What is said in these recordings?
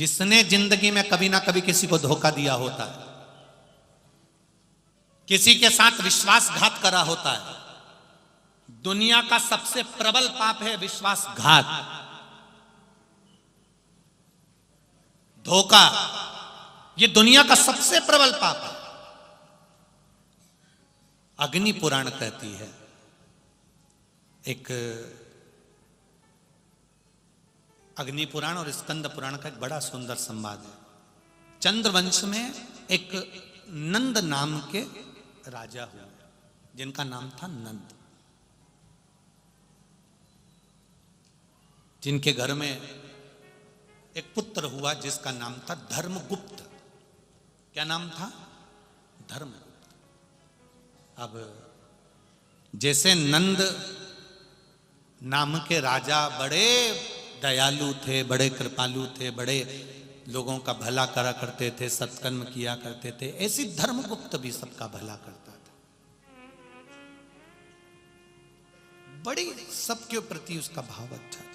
जिसने जिंदगी में कभी ना कभी किसी को धोखा दिया होता है, किसी के साथ विश्वासघात करा होता है, दुनिया का सबसे प्रबल पाप है विश्वासघात, धोखा। ये दुनिया का सबसे प्रबल पाप है। अग्नि पुराण कहती है, एक अग्नि पुराण और स्कंद पुराण का एक बड़ा सुंदर संवाद है। चंद्रवंश में एक नंद नाम के राजा हुए, जिनका नाम था नंद, जिनके घर में एक पुत्र हुआ जिसका नाम था धर्मगुप्त। क्या नाम था? धर्मगुप्त। अब जैसे नंद नाम के राजा बड़े दयालु थे, बड़े कृपालु थे, बड़े लोगों का भला करा करते थे, सत्कर्म किया करते थे, ऐसी धर्मगुप्त भी सबका भला करता था। बड़ी सबके प्रति उसका भाव अच्छा था।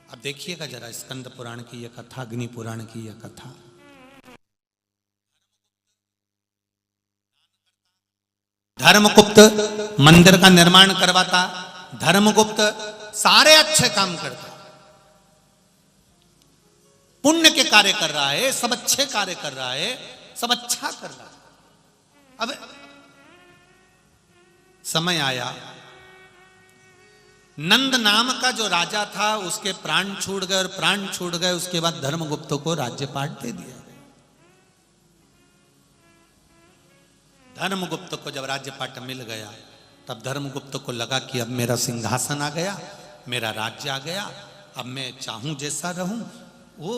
अब देखिएगा जरा स्कंद पुराण की यह कथा, अग्नि पुराण की यह कथा। धर्मगुप्त मंदिर का निर्माण करवाता, धर्मगुप्त सारे अच्छे काम करता, पुण्य के कार्य कर रहा है, सब अच्छे कार्य कर रहा है, सब अच्छा कर रहा है। अब समय आया, नंद नाम का जो राजा था उसके प्राण छूट गए, और प्राण छूट गए उसके बाद धर्मगुप्त को राज्यपाट दे दिया। धर्मगुप्त को जब राज्यपाट मिल गया तब धर्मगुप्त को लगा कि अब मेरा सिंहासन आ गया, मेरा राज्य आ गया, अब मैं चाहूं जैसा रहूं। वो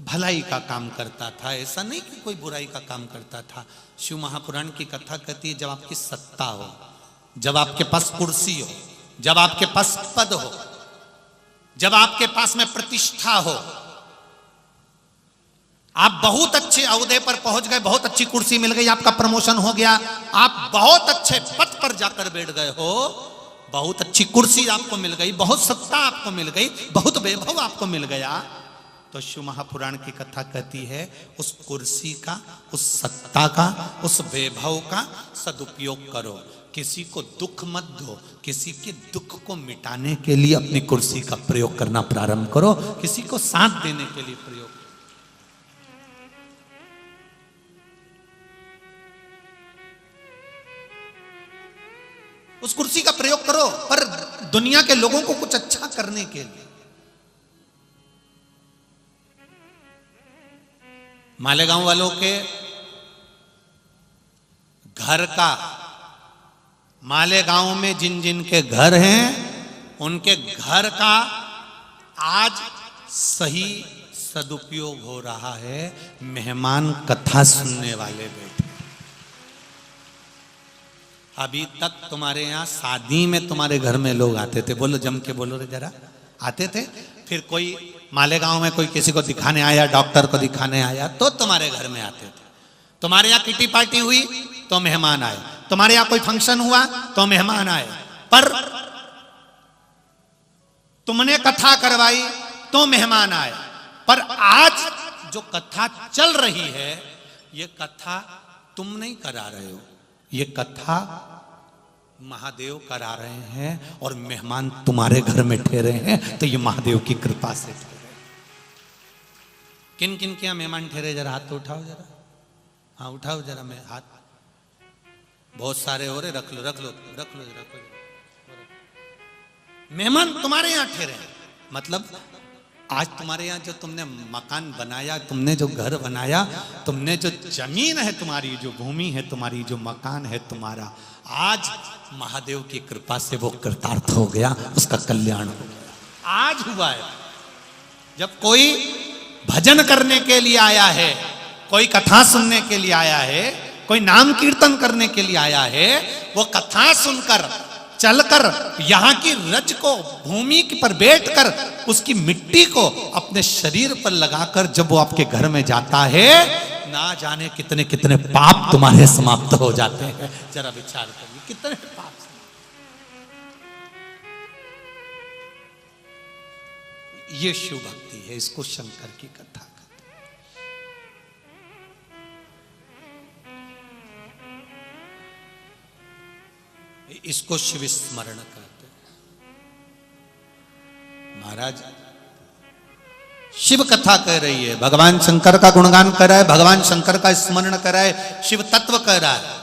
भलाई का काम करता था, ऐसा नहीं कि कोई बुराई का काम करता था। शिव महापुराण की कथा कहती है, जब आपकी सत्ता हो, जब आपके पास कुर्सी हो, जब आपके पास पद हो, जब आपके पास में प्रतिष्ठा हो, आप बहुत अच्छे ओहदे पर पहुंच गए, बहुत अच्छी कुर्सी मिल गई, आपका प्रमोशन हो गया, आप बहुत अच्छे पद पर जाकर बैठ गए हो, बहुत अच्छी कुर्सी आपको मिल गई, बहुत सत्ता आपको मिल गई, बहुत वैभव आपको मिल गया, तो शिव महापुराण की कथा कहती है उस कुर्सी का, उस सत्ता का, उस वैभव का सदुपयोग करो। किसी को दुख मत दो, किसी के दुख को मिटाने के लिए अपनी कुर्सी का प्रयोग करना प्रारंभ करो, किसी को साथ देने के लिए प्रयोग। उस कुर्सी का प्रयोग करो, पर दुनिया के लोगों को कुछ अच्छा करने के लिए। मालेगांव वालों के घर का, मालेगांव में जिन जिन के घर हैं उनके घर का आज सही सदुपयोग हो रहा है। मेहमान कथा सुनने वाले बैठे। अभी तक तुम्हारे यहाँ शादी में तुम्हारे घर में लोग आते थे, बोलो जम के बोलो रे जरा, आते थे। फिर कोई मालेगांव में कोई किसी को दिखाने आया, डॉक्टर को दिखाने आया, तो तुम्हारे घर में आते थे। तुम्हारे यहाँ किटी पार्टी हुई तो मेहमान आए, तुम्हारे यहाँ कोई फंक्शन हुआ तो मेहमान आए, पर तुमने कथा करवाई तो मेहमान आए। पर आज जो कथा चल रही है, ये कथा तुम नहीं करा रहे हो, ये कथा महादेव करा रहे हैं, और मेहमान तुम्हारे घर में ठहरे हैं, तो ये महादेव की कृपा से ठहरे। किन किन के यहाँ मेहमान ठहरे? जरा हाथ तो उठाओ जरा, हाँ उठाओ जरा, मैं हाथ, बहुत सारे हो रहे, रख लो रख लो रख लो रख लो। मेहमान तुम्हारे यहाँ ठहरे हैं, मतलब आज तुम्हारे यहाँ जो तुमने मकान बनाया, तुमने जो घर बनाया, तुमने जो जमीन है तुम्हारी, जो भूमि है तुम्हारी, जो मकान है तुम्हारा, आज महादेव की कृपा से वो कृतार्थ हो गया, उसका कल्याण हो गया। आज हुआ है। जब कोई भजन करने के लिए आया है, कोई कथा सुनने के लिए आया है, कोई नाम कीर्तन करने के लिए आया है, वो कथा सुनकर चलकर यहाँ की रज को, भूमि पर बैठकर उसकी मिट्टी को अपने शरीर पर लगाकर जब वो आपके घर में जाता है, ना जाने कितने कितने पाप तुम्हारे समाप्त हो जाते हैं। जरा विचार करिए, कितने पाप। ये शिव भक्ति है, इसको शंकर की कथा कहते हैं, इसको शिव स्मरण कहते हैं। महाराज शिव कथा कह रही है, भगवान शंकर का गुणगान कर रहा है, भगवान शंकर का स्मरण कर रहा है, शिव तत्व कह रहा है।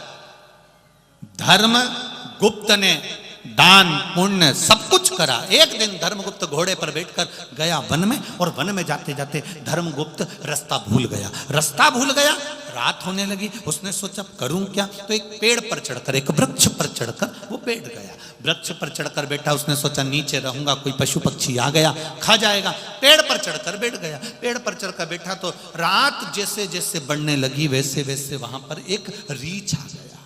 धर्म गुप्त ने दान पुण्य सब कुछ करा। एक दिन धर्मगुप्त घोड़े पर बैठकर गया वन में, और वन में जाते जाते धर्मगुप्त रास्ता भूल गया। रास्ता भूल गया, रात होने लगी। उसने सोचा करूं क्या, तो एक पेड़ पर चढ़कर, एक वृक्ष पर चढ़कर वो बैठ गया। वृक्ष पर चढ़कर बैठा, उसने सोचा नीचे रहूंगा, कोई पशु पक्षी आ गया खा जाएगा। पेड़ पर चढ़कर बैठ गया। पेड़ पर चढ़कर बैठा तो रात जैसे जैसे बढ़ने लगी वैसे वैसे वहां पर एक रीछ आ गया।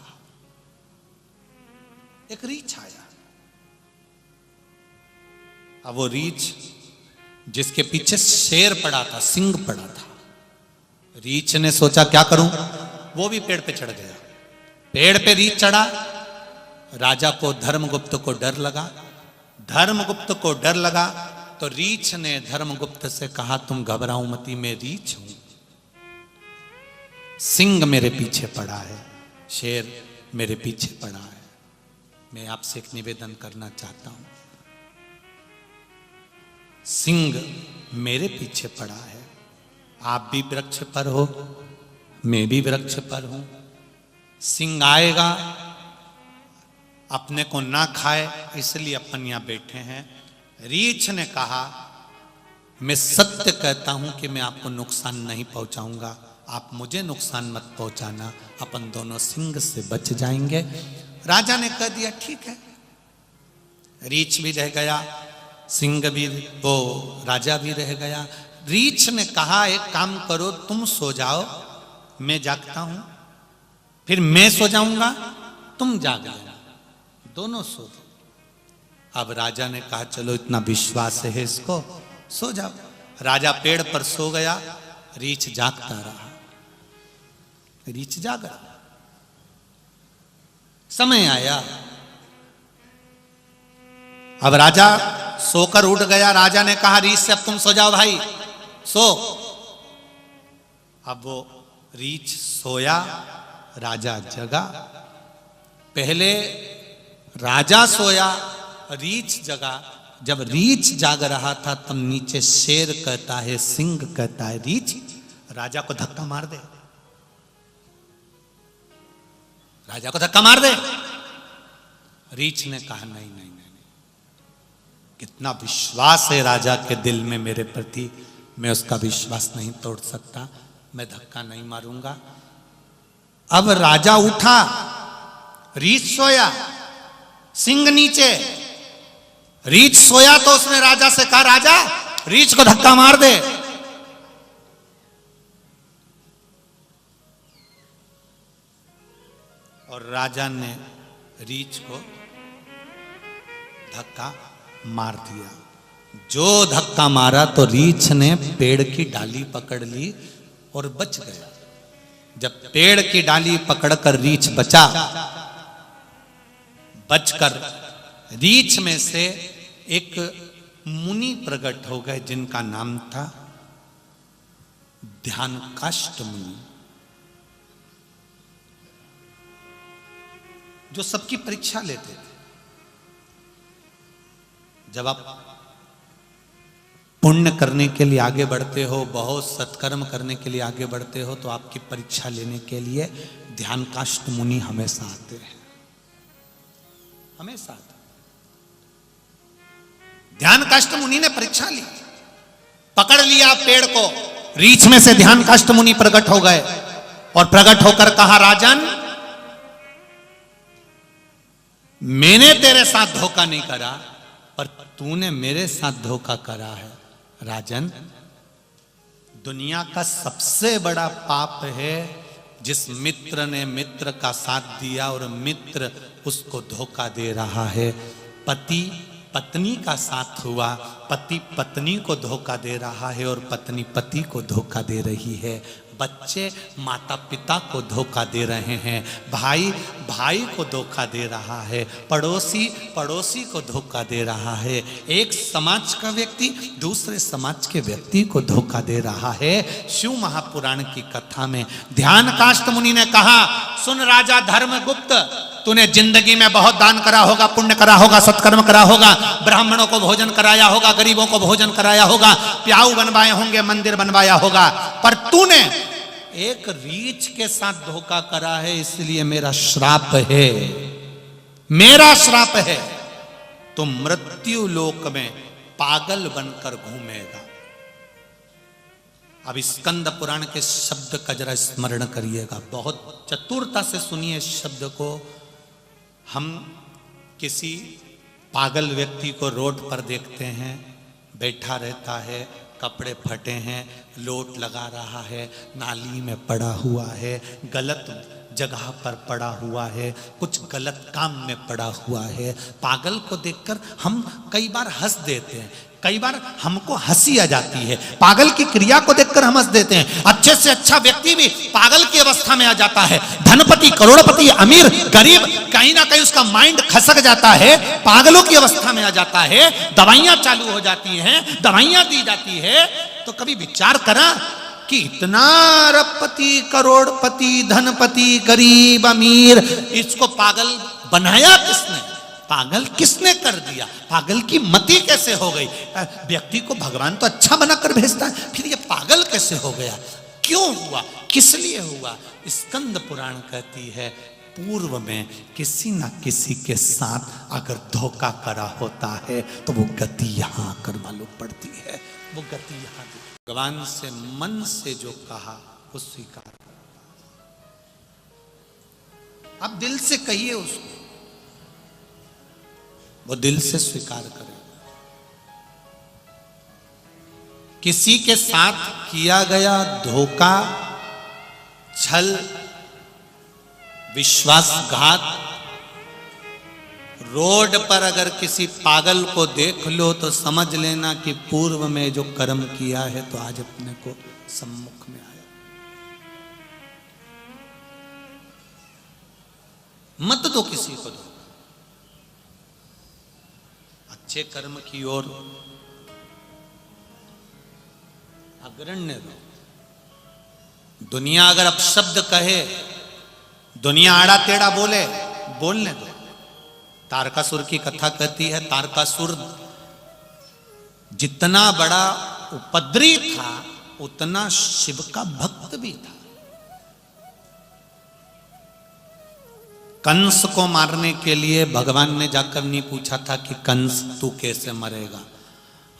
एक रीछ आया। अब वो रीछ जिसके पीछे शेर पड़ा था, सिंह पड़ा था, रीछ ने सोचा क्या करूं, वो भी पेड़ पे चढ़ गया। पेड़ पे रीछ चढ़ा। राजा को, धर्मगुप्त को डर लगा। धर्मगुप्त को डर लगा तो रीछ ने धर्मगुप्त से कहा तुम घबराओ मती, मैं रीछ हूं, सिंह मेरे पीछे पड़ा है, शेर मेरे पीछे पड़ा है। मैं आपसे एक निवेदन करना चाहता हूं, सिंह मेरे पीछे पड़ा है, आप भी वृक्ष पर हो, मैं भी वृक्ष पर हूं। सिंह आएगा, अपने को ना खाए, इसलिए अपन यहां बैठे हैं। रीछ ने कहा मैं सत्य कहता हूं कि मैं आपको नुकसान नहीं पहुंचाऊंगा, आप मुझे नुकसान मत पहुंचाना, अपन दोनों सिंह से बच जाएंगे। राजा ने कह दिया ठीक है। रीछ भी रह गया, सिंह भी, वो राजा भी रह गया। रीछ ने कहा एक काम करो, तुम सो जाओ, मैं जागता हूं, फिर मैं सो जाऊंगा, तुम जाग जाओ, दोनों सो जाओ। अब राजा ने कहा चलो इतना विश्वास है इसको, सो जाओ। राजा पेड़ पर सो गया, रीछ जागता रहा। रीछ जाग रहा। समय आया, अब राजा सोकर उठ गया। राजा ने कहा रीछ से अब तुम सो जाओ भाई, सो। अब वो रीछ सोया, राजा जगा। पहले राजा सोया, रीछ जगा। जब रीछ जाग रहा था तब नीचे शेर कहता है, सिंह कहता है रीछ राजा को धक्का मार दे, राजा को धक्का मार दे। रीछ ने कहा नहीं नहीं नहीं, कितना विश्वास है राजा के दिल में मेरे प्रति, मैं उसका विश्वास नहीं तोड़ सकता, मैं धक्का नहीं मारूंगा। अब राजा उठा, रीछ सोया, सिंह नीचे। रीछ सोया तो उसने राजा से कहा राजा रीछ को धक्का मार दे। और राजा ने रीछ को धक्का मार दिया। जो धक्का मारा तो रीछ ने पेड़ की डाली पकड़ ली और बच गया। जब पेड़ की डाली पकड़कर रीछ बचा, बचकर रीछ में से एक मुनि प्रकट हो गए जिनका नाम था ध्यानकाष्ठ मुनि, जो सबकी परीक्षा लेते थे। जब आप पुण्य करने के लिए आगे बढ़ते हो, बहुत सत्कर्म करने के लिए आगे बढ़ते हो, तो आपकी परीक्षा लेने के लिए ध्यानकाष्ठ मुनि हमेशा आते हैं, हमेशा आते। ध्यानकाष्ठ मुनि ने परीक्षा ली, पकड़ लिया पेड़ को। रीछ में से ध्यानकाष्ठ मुनि प्रकट हो गए और प्रकट होकर कहा राजन, मैंने तेरे साथ धोखा नहीं करा, पर तूने मेरे साथ धोखा करा है। राजन, दुनिया का सबसे बड़ा पाप है जिस मित्र ने मित्र का साथ दिया और मित्र उसको धोखा दे रहा है। पति पत्नी का साथ हुआ, पति पत्नी को धोखा दे रहा है और पत्नी पति को धोखा दे रही है। बच्चे माता पिता को धोखा दे रहे हैं, भाई भाई को धोखा दे रहा है, पड़ोसी पड़ोसी को धोखा दे रहा है, एक समाज का व्यक्ति दूसरे समाज के व्यक्ति को धोखा दे रहा है। शिव महापुराण की कथा में ध्यानकाष्ट मुनि ने कहा, सुन राजा धर्मगुप्त, तूने जिंदगी में बहुत दान करा होगा, पुण्य करा होगा, सत्कर्म करा होगा, ब्राह्मणों को भोजन कराया होगा, गरीबों को भोजन कराया होगा, प्याऊ बनवाए होंगे, मंदिर बनवाया होगा, पर तूने एक रीछ के साथ धोखा करा है, इसलिए मेरा श्राप है, मेरा श्राप है। तो मृत्यु लोक में पागल बनकर घूमेगा। अब स्कंद पुराण के शब्द का जरा स्मरण करिएगा, बहुत चतुरता से सुनिए शब्द को। हम किसी पागल व्यक्ति को रोड पर देखते हैं, बैठा रहता है, कपड़े फटे हैं, लोट लगा रहा है, नाली में पड़ा हुआ है, गलत जगह पर पड़ा हुआ है, कुछ गलत काम में पड़ा हुआ है। पागल को देखकर हम कई बार हंस देते हैं, कई बार हमको हंसी आ जाती है, पागल की क्रिया को देखकर हम हंस देते हैं। अच्छे से अच्छा व्यक्ति भी पागल की अवस्था में आ जाता है, धनपति करोड़पति अमीर गरीब कहीं ना कहीं उसका माइंड खसक जाता है, पागलों की अवस्था में आ जाता है, दवाइयां चालू हो जाती हैं, दवाइयां दी जाती है। तो कभी विचार करा कि इतना अरबपति करोड़पति धनपति गरीब अमीर, इसको पागल बनाया किसने? पागल किसने कर दिया? पागल की मति कैसे हो गई? व्यक्ति को भगवान तो अच्छा बनाकर भेजता है, फिर ये पागल कैसे हो गया? क्यों हुआ? किस लिए हुआ? स्कंद पुराण कहती है, पूर्व में किसी ना किसी के साथ अगर धोखा करा होता है तो वो गति यहां आकर मालूम पड़ती है, वो गति यहां। भगवान से मन से जो कहा वो स्वीकार, अब दिल से कहिए उसको, वो दिल से स्वीकार करे। किसी के साथ किया गया धोखा, छल, विश्वासघात, रोड पर अगर किसी पागल को देख लो तो समझ लेना कि पूर्व में जो कर्म किया है तो आज अपने को सम्मुख में आया। मत दो किसी को, दो अच्छे कर्म की ओर अग्रण्य दो। दुनिया अगर अपशब्द कहे, दुनिया आड़ा टेढ़ा बोले, बोलने दो। तारकासुर की कथा कहती है, तारकासुर जितना बड़ा उपद्रवी था उतना शिव का भक्त भी था। कंस को मारने के लिए भगवान ने जाकर नहीं पूछा था कि कंस तू कैसे मरेगा,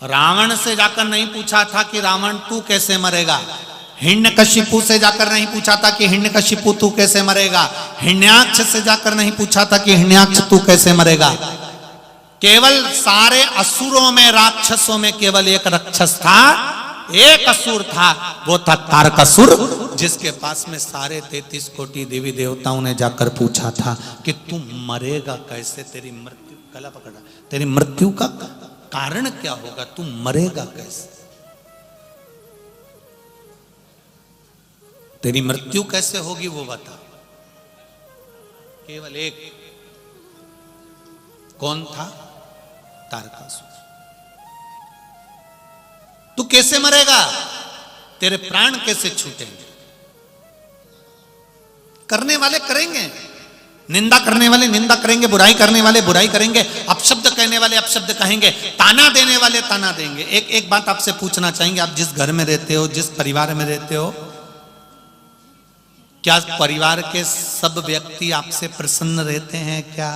रावण से जाकर नहीं पूछा था कि रावण तू कैसे मरेगा, हिरण्यकशिपु से जाकर नहीं पूछा था कि हिरण्यकशिपु तू कैसे मरेगा, हिरण्याक्ष से जाकर नहीं पूछा था कि हिरण्याक्ष तू कैसे मरेगा। केवल सारे असुरों में, राक्षसों में केवल एक राक्षस था, एक असुर था, वो था तारकासुर, जिसके पास में सारे 33 कोटि देवी देवताओं ने जाकर पूछा था कि तू मरेगा कैसे, तेरी मृत्यु, गला पकड़ा, तेरी मृत्यु का कारण क्या होगा, तू मरेगा कैसे, तेरी मृत्यु कैसे होगी वो बता। केवल एक, कौन था? तारकासुर। तू कैसे मरेगा, तेरे प्राण कैसे छूटेंगे? करने वाले करेंगे, निंदा करने वाले निंदा करेंगे, बुराई करने वाले बुराई करेंगे, अपशब्द कहने वाले अपशब्द कहेंगे, ताना देने वाले ताना देंगे। एक बात आपसे पूछना चाहेंगे, आप जिस घर में रहते हो, जिस परिवार में रहते हो, क्या परिवार के सब व्यक्ति आपसे प्रसन्न रहते हैं क्या?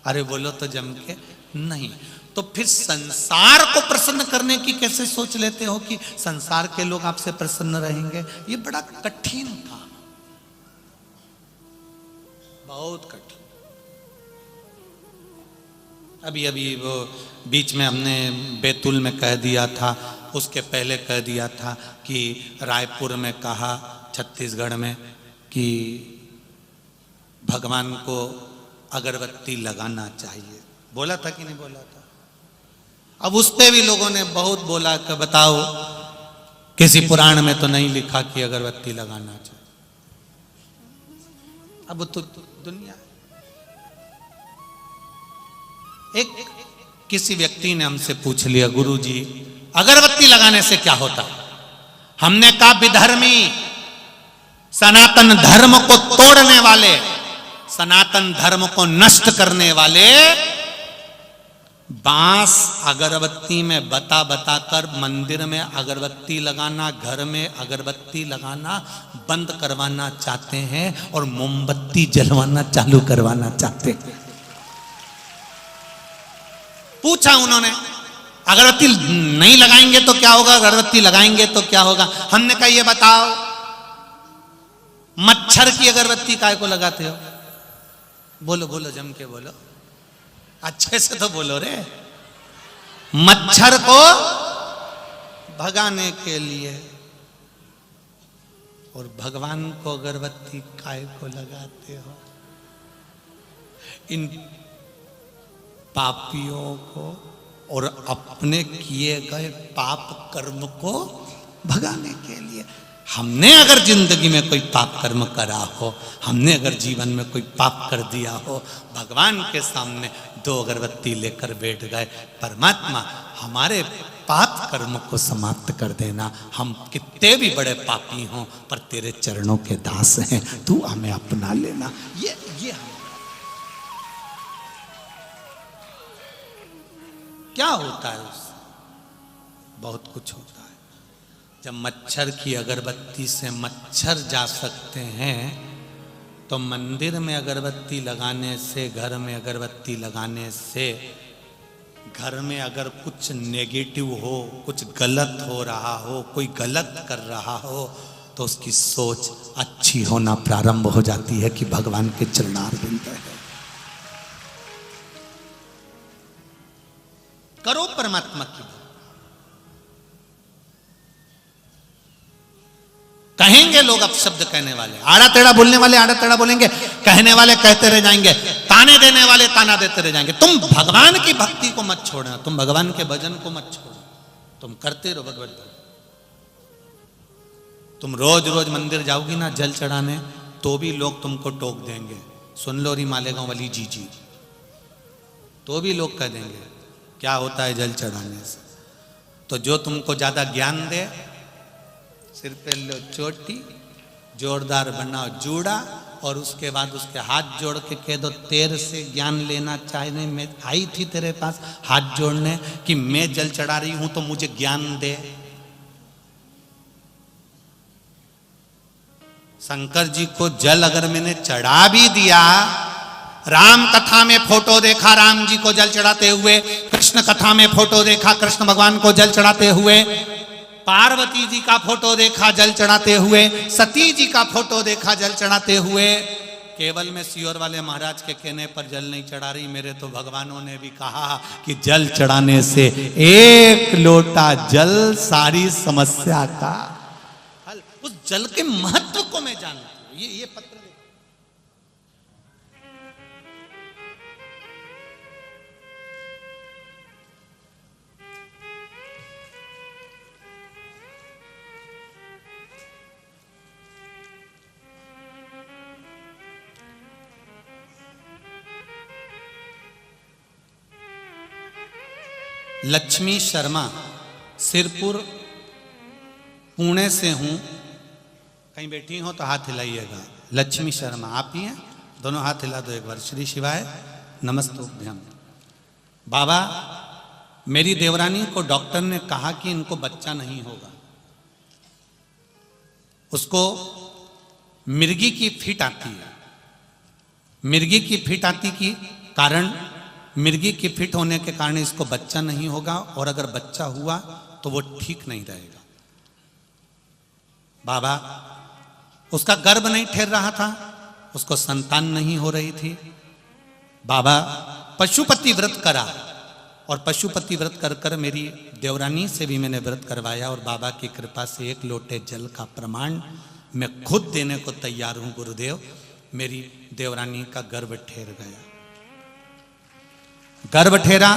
अरे बोलो तो जम के नहीं। तो फिर संसार को प्रसन्न करने की कैसे सोच लेते हो कि संसार के लोग आपसे प्रसन्न रहेंगे? ये बड़ा कठिन था, बहुत कठिन। अभी अभी वो बीच में हमने बैतूल में कह दिया था, उसके पहले कह दिया था कि रायपुर में कहा, छत्तीसगढ़ में, कि भगवान को अगरबत्ती लगाना चाहिए। बोला था कि नहीं बोला था? अब उस पे भी लोगों ने बहुत बोला कि बताओ किसी पुराण में तो नहीं लिखा कि अगरबत्ती लगाना चाहिए। अब तो दुनिया। एक किसी व्यक्ति ने हमसे पूछ लिया, गुरुजी अगरबत्ती लगाने से क्या होता है? हमने कहा विधर्मी, सनातन धर्म को तोड़ने वाले, सनातन धर्म को नष्ट करने वाले बांस अगरबत्ती में बता कर मंदिर में अगरबत्ती लगाना, घर में अगरबत्ती लगाना बंद करवाना चाहते हैं और मोमबत्ती जलवाना चालू करवाना चाहते हैं। पूछा उन्होंने, अगरबत्ती नहीं लगाएंगे तो क्या होगा, अगरबत्ती लगाएंगे तो क्या होगा? हमने कहा ये बताओ, मच्छर की अगरबत्ती काय को लगाते हो? बोलो बोलो, जम के बोलो, अच्छे से तो बोलो रे। मच्छर को भगाने के लिए। और भगवान को अगरबत्ती काय को लगाते हो? इन पापियों को और अपने किए गए पाप कर्म को भगाने के लिए। हमने अगर जिंदगी में कोई पाप कर्म करा हो, हमने अगर जीवन में कोई पाप कर दिया हो, भगवान के सामने दो अगरबत्ती लेकर बैठ गए, परमात्मा हमारे पाप कर्म को समाप्त कर देना। हम कितने भी बड़े पापी हों पर तेरे चरणों के दास हैं, तू हमें अपना लेना। ये क्या होता है उससे? बहुत कुछ होता है। जब मच्छर की अगरबत्ती से मच्छर जा सकते हैं, तो मंदिर में अगरबत्ती लगाने से, घर में अगरबत्ती लगाने से, घर में अगर कुछ नेगेटिव हो, कुछ गलत हो रहा हो, कोई गलत कर रहा हो, तो उसकी सोच अच्छी होना प्रारंभ हो जाती है कि भगवान के चरणारविंद है। करो परमात्मा की। कहेंगे लोग अपशब्द कहने वाले, आड़ा टेढ़ा बोलने वाले आड़ा टेढ़ा बोलेंगे, कहने वाले कहते रह जाएंगे, ताने देने वाले ताना देते रह जाएंगे। तुम भगवान की भक्ति को मत छोड़ना, तुम भगवान के भजन को मत छोड़ना, तुम करते रहो भगवत भजन। तुम रोज रोज मंदिर जाओगी ना जल चढ़ाने, तो भी लोग तुमको टोक देंगे, सुन लो री मालेगांव वाली जी, तो भी लोग कह देंगे क्या होता है जल चढ़ाने से। तो जो तुमको ज्यादा ज्ञान दे, सिर पे लो चोटी, जोरदार बनाओ जूड़ा, और उसके बाद उसके हाथ जोड़ के कह दो तेरे से ज्ञान लेना चाहिए। मैं आई थी तेरे पास हाथ जोड़ने कि मैं जल चढ़ा रही हूं तो मुझे ज्ञान दे। शंकर जी को जल अगर मैंने चढ़ा भी दिया, राम कथा में फोटो देखा राम जी को जल चढ़ाते हुए, कृष्ण कथा में फोटो देखा कृष्ण भगवान को जल चढ़ाते हुए, पार्वती जी का फोटो देखा जल चढ़ाते हुए, सती जी का फोटो देखा जल चढ़ाते हुए, केवल मैं सियोर वाले महाराज के कहने पर जल नहीं चढ़ा रही, मेरे तो भगवानों ने भी कहा कि जल चढ़ाने से एक लोटा जल सारी समस्या का हल। उस जल के महत्व को मैं जानता हूं। ये पत्र लक्ष्मी शर्मा, सिरपुर पुणे से हूं। कहीं बैठी हो तो हाथ हिलाइएगा। लक्ष्मी शर्मा आप ही हैं? दोनों हाथ हिला दो एक बार। श्री शिवाय नमस्तुभ्यम। बाबा, मेरी देवरानी को डॉक्टर ने कहा कि इनको बच्चा नहीं होगा। उसको मिर्गी की फिट आती है। मिर्गी की फिट आती के कारण, मिर्गी की फिट होने के कारण इसको बच्चा नहीं होगा, और अगर बच्चा हुआ तो वो ठीक नहीं रहेगा। बाबा, उसका गर्भ नहीं ठहर रहा था, उसको संतान नहीं हो रही थी। बाबा, पशुपति व्रत करा, और पशुपति व्रत कर कर मेरी देवरानी से भी मैंने व्रत करवाया, और बाबा की कृपा से एक लोटे जल का प्रमाण मैं खुद देने को तैयार हूं गुरुदेव। मेरी देवरानी का गर्भ ठहर गया। गर्भ ठहरा,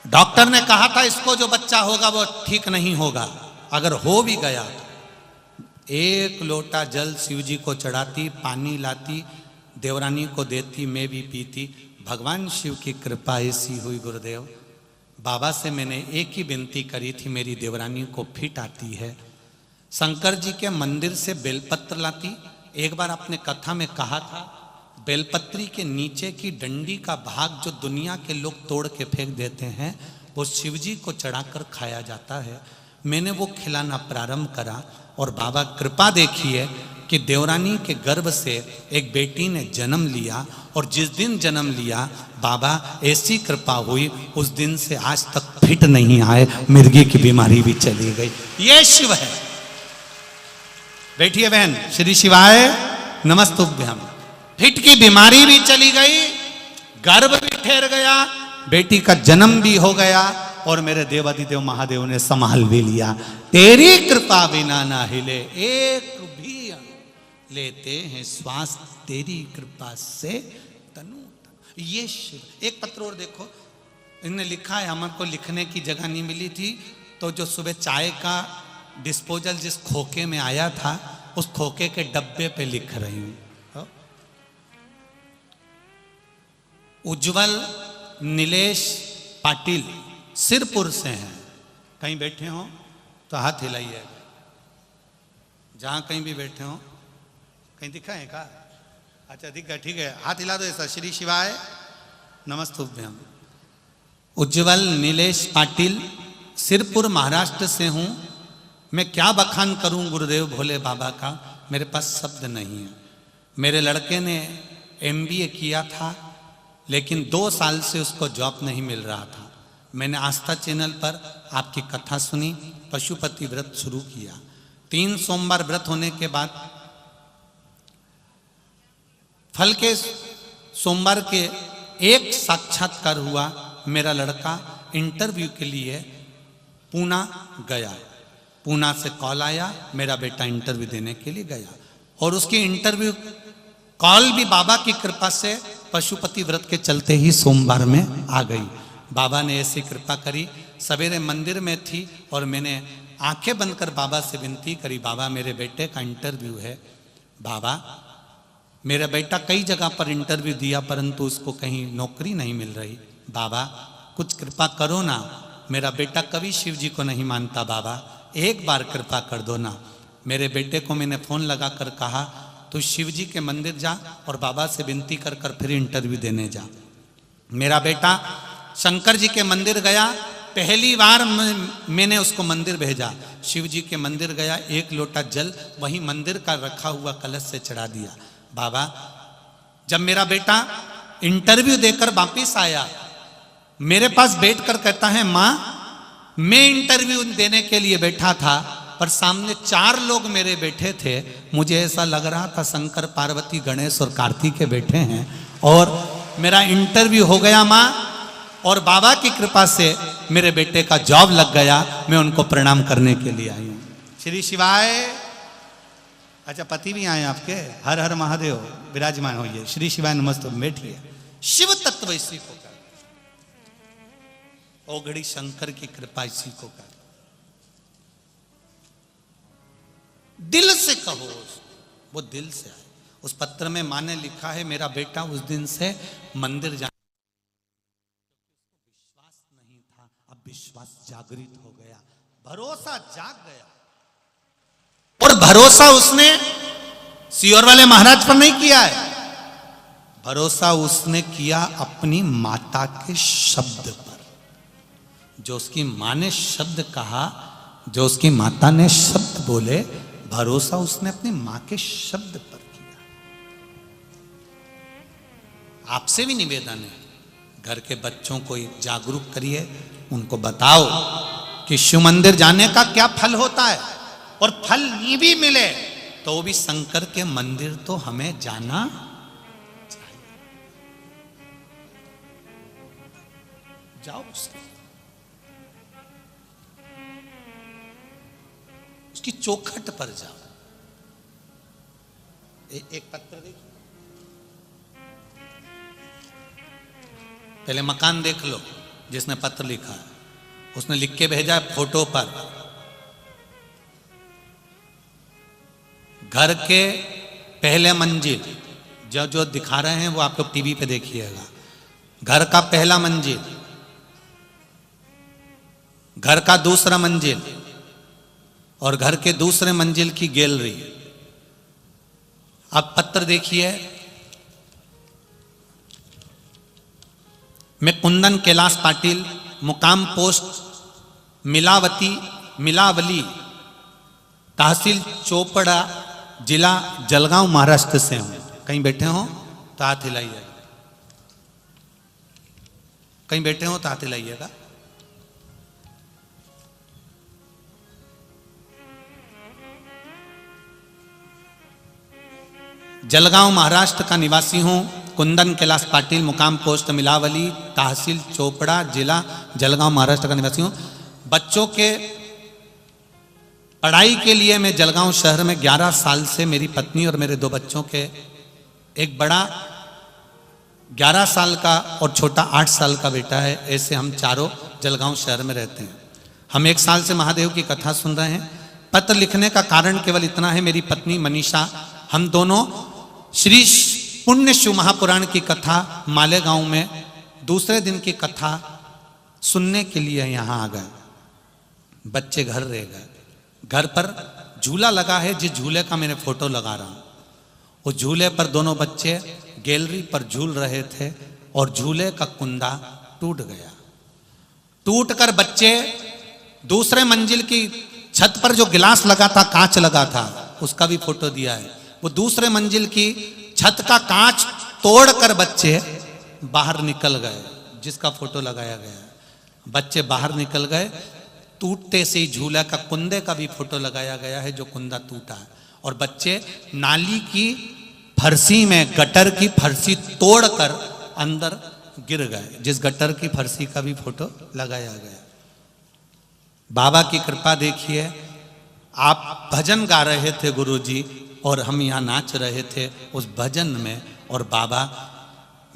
डॉक्टर ने कहा था इसको जो बच्चा होगा वो ठीक नहीं होगा, अगर हो भी गया एक लोटा जल शिव जी को चढ़ाती, पानी लाती, देवरानी को देती, मैं भी पीती। भगवान शिव की कृपा ऐसी हुई गुरुदेव, बाबा से मैंने एक ही विनती करी थी, मेरी देवरानी को फिट आती है। शंकर जी के मंदिर से बेलपत्र लाती। एक बार आपने कथा में कहा था, बेलपत्री के नीचे की डंडी का भाग जो दुनिया के लोग तोड़ के फेंक देते हैं, वो शिव जी को चढ़ाकर खाया जाता है। मैंने वो खिलाना प्रारंभ करा और बाबा कृपा देखिए कि देवरानी के गर्भ से एक बेटी ने जन्म लिया, और जिस दिन जन्म लिया बाबा ऐसी कृपा हुई, उस दिन से आज तक फिट नहीं आए, मिर्गी की बीमारी भी चली गई। ये शिव है। बैठिए बहन, श्री शिवाय नमस्तुभ्यम। फिट की बीमारी भी चली गई, गर्भ भी ठहर गया, बेटी का जन्म भी हो गया, और मेरे देवादिदेव महादेव ने संभाल भी लिया। तेरी कृपा बिना ना हिले एक भी लेते हैं श्वास, तेरी कृपा से तनु। ये शिव। एक पत्र और देखो, इन्होंने लिखा है, हमारे को लिखने की जगह नहीं मिली थी, तो जो सुबह चाय का डिस्पोजल जिस खोखे में आया था, उस खोखे के डब्बे पे लिख रही हूं। उज्जवल नीलेश पाटिल सिरपुर से हैं। कहीं बैठे हो तो हाथ हिलाइए, जहां कहीं भी बैठे हो। कहीं दिखा है का? अच्छा दिखा, ठीक है, हाथ हिला दो ऐसा। श्री शिवाय नमस्तुभ्यम। उज्जवल नीलेश पाटिल, सिरपुर महाराष्ट्र से हूं। मैं क्या बखान करूं गुरुदेव भोले बाबा का, मेरे पास शब्द नहीं है। मेरे लड़के ने MBA किया था, लेकिन 2 साल से उसको जॉब नहीं मिल रहा था। मैंने आस्था चैनल पर आपकी कथा सुनी, पशुपति व्रत शुरू किया। 3 सोमवार व्रत होने के बाद फल के सोमवार के एक साक्षात्कार हुआ। मेरा लड़का इंटरव्यू के लिए पूना गया, पूना से कॉल आया, मेरा बेटा इंटरव्यू देने के लिए गया, और उसकी इंटरव्यू कॉल भी बाबा की कृपा से पशुपति व्रत के चलते ही सोमवार में आ गई। बाबा ने ऐसी कृपा करी। सवेरे मंदिर में थी और मैंने आंखें बंद कर बाबा से विनती करी, बाबा मेरे बेटे का इंटरव्यू है। बाबा मेरा बेटा कई जगह पर इंटरव्यू दिया, परंतु उसको कहीं नौकरी नहीं मिल रही। बाबा कुछ कृपा करो ना, मेरा बेटा कभी शिव जी को नहीं मानता, बाबा एक बार कृपा कर दो ना। मेरे बेटे को मैंने फोन लगा कर कहा, तू शिव जी के मंदिर जा और बाबा से विनती कर कर फिर इंटरव्यू देने जा। मेरा बेटा शंकर जी के मंदिर गया, पहली बार मैंने उसको मंदिर भेजा। शिव जी के मंदिर गया, 1 लोटा जल वहीं मंदिर का रखा हुआ कलश से चढ़ा दिया। बाबा जब मेरा बेटा इंटरव्यू देकर वापिस आया, मेरे पास बैठकर कहता है, माँ मैं इंटरव्यू देने के लिए बैठा था, पर सामने 4 लोग मेरे बैठे थे, मुझे ऐसा लग रहा था शंकर पार्वती गणेश और कार्तिक के बैठे हैं, और मेरा इंटरव्यू हो गया माँ, और बाबा की कृपा से मेरे बेटे का जॉब लग गया। मैं उनको प्रणाम करने के लिए आई हूँ। श्री शिवाय। अच्छा पति भी आए आपके, हर हर महादेव, विराजमान होइए। श्री शिवाय नमस्ते, बैठिए। शिव तत्व इसी को कर, ओघड़ी शंकर की कृपा इसी को कर। दिल से कहो, वो दिल से आए। उस पत्र में माँ ने लिखा है, मेरा बेटा उस दिन से मंदिर जाने विश्वास नहीं था, अब विश्वास जागृत हो गया, भरोसा जाग गया। और भरोसा उसने सियोर वाले महाराज पर नहीं किया है, भरोसा उसने किया अपनी माता के शब्द पर। जो उसकी माँ ने शब्द कहा, जो उसकी माता ने शब्द बोले, भरोसा उसने अपनी माँ के शब्द पर किया। आपसे भी निवेदन है, घर के बच्चों को जागरूक करिए, उनको बताओ कि शिव मंदिर जाने का क्या फल होता है, और फल नहीं भी मिले तो भी शंकर के मंदिर तो हमें जाना चाहिए। जाओ उसकी चौखट पर जाओ। एक पत्र देखो, पहले मकान देख लो जिसने पत्र लिखा है, उसने लिख के भेजा है फोटो पर, घर के पहले मंजिल जो जो दिखा रहे हैं वो आप लोग टीवी पे देखिएगा। घर का पहला मंजिल, घर का दूसरा मंजिल और घर के दूसरे मंजिल की गैलरी। अब पत्र देखिए, मैं कुंदन कैलाश पाटिल, मुकाम पोस्ट मिलावली, तहसील चोपड़ा, जिला जलगांव, महाराष्ट्र से हूं। कहीं बैठे हो तो हाथ हिलाइएगा, कहीं बैठे हो तो हाथ हिलाइएगा। जलगांव महाराष्ट्र का निवासी हूं। कुंदन कैलाश पाटिल, मुकाम पोस्ट मिलावली, तहसील चोपड़ा, जिला जलगांव, महाराष्ट्र का निवासी हूं। बच्चों के पढ़ाई के लिए मैं जलगांव शहर में 11 साल से, मेरी पत्नी और मेरे 2 बच्चों के, एक बड़ा 11 साल का और छोटा 8 साल का बेटा है, ऐसे हम चारों जलगांव शहर में रहते हैं। हम 1 साल से महादेव की कथा सुन रहे हैं। पत्र लिखने का कारण केवल इतना है, मेरी पत्नी मनीषा, हम दोनों श्री पुण्य शिव महापुराण की कथा मालेगांव में दूसरे दिन की कथा सुनने के लिए यहाँ आ गए। बच्चे घर रह गए। घर पर झूला लगा है, जिस झूले का मैंने फोटो लगा रहा हूं, उस झूले पर दोनों बच्चे गैलरी पर झूल रहे थे और झूले का कुंदा टूट गया। टूटकर बच्चे दूसरे मंजिल की छत पर जो गिलास लगा था, कांच लगा था, उसका भी फोटो दिया है। वो दूसरे मंजिल की छत का कांच तोड़कर बच्चे बाहर निकल गए, जिसका फोटो लगाया गया। बच्चे बाहर निकल गए, टूटते से ही झूला का कुंदे का भी फोटो लगाया गया है, जो कुंदा टूटा है। और बच्चे नाली की फरसी में गटर की फरसी तोड़कर अंदर गिर गए, जिस गटर की फरसी का भी फोटो लगाया गया। बाबा की कृपा देखिए, आप भजन गा रहे थे गुरुजी और हम यहाँ नाच रहे थे उस भजन में, और बाबा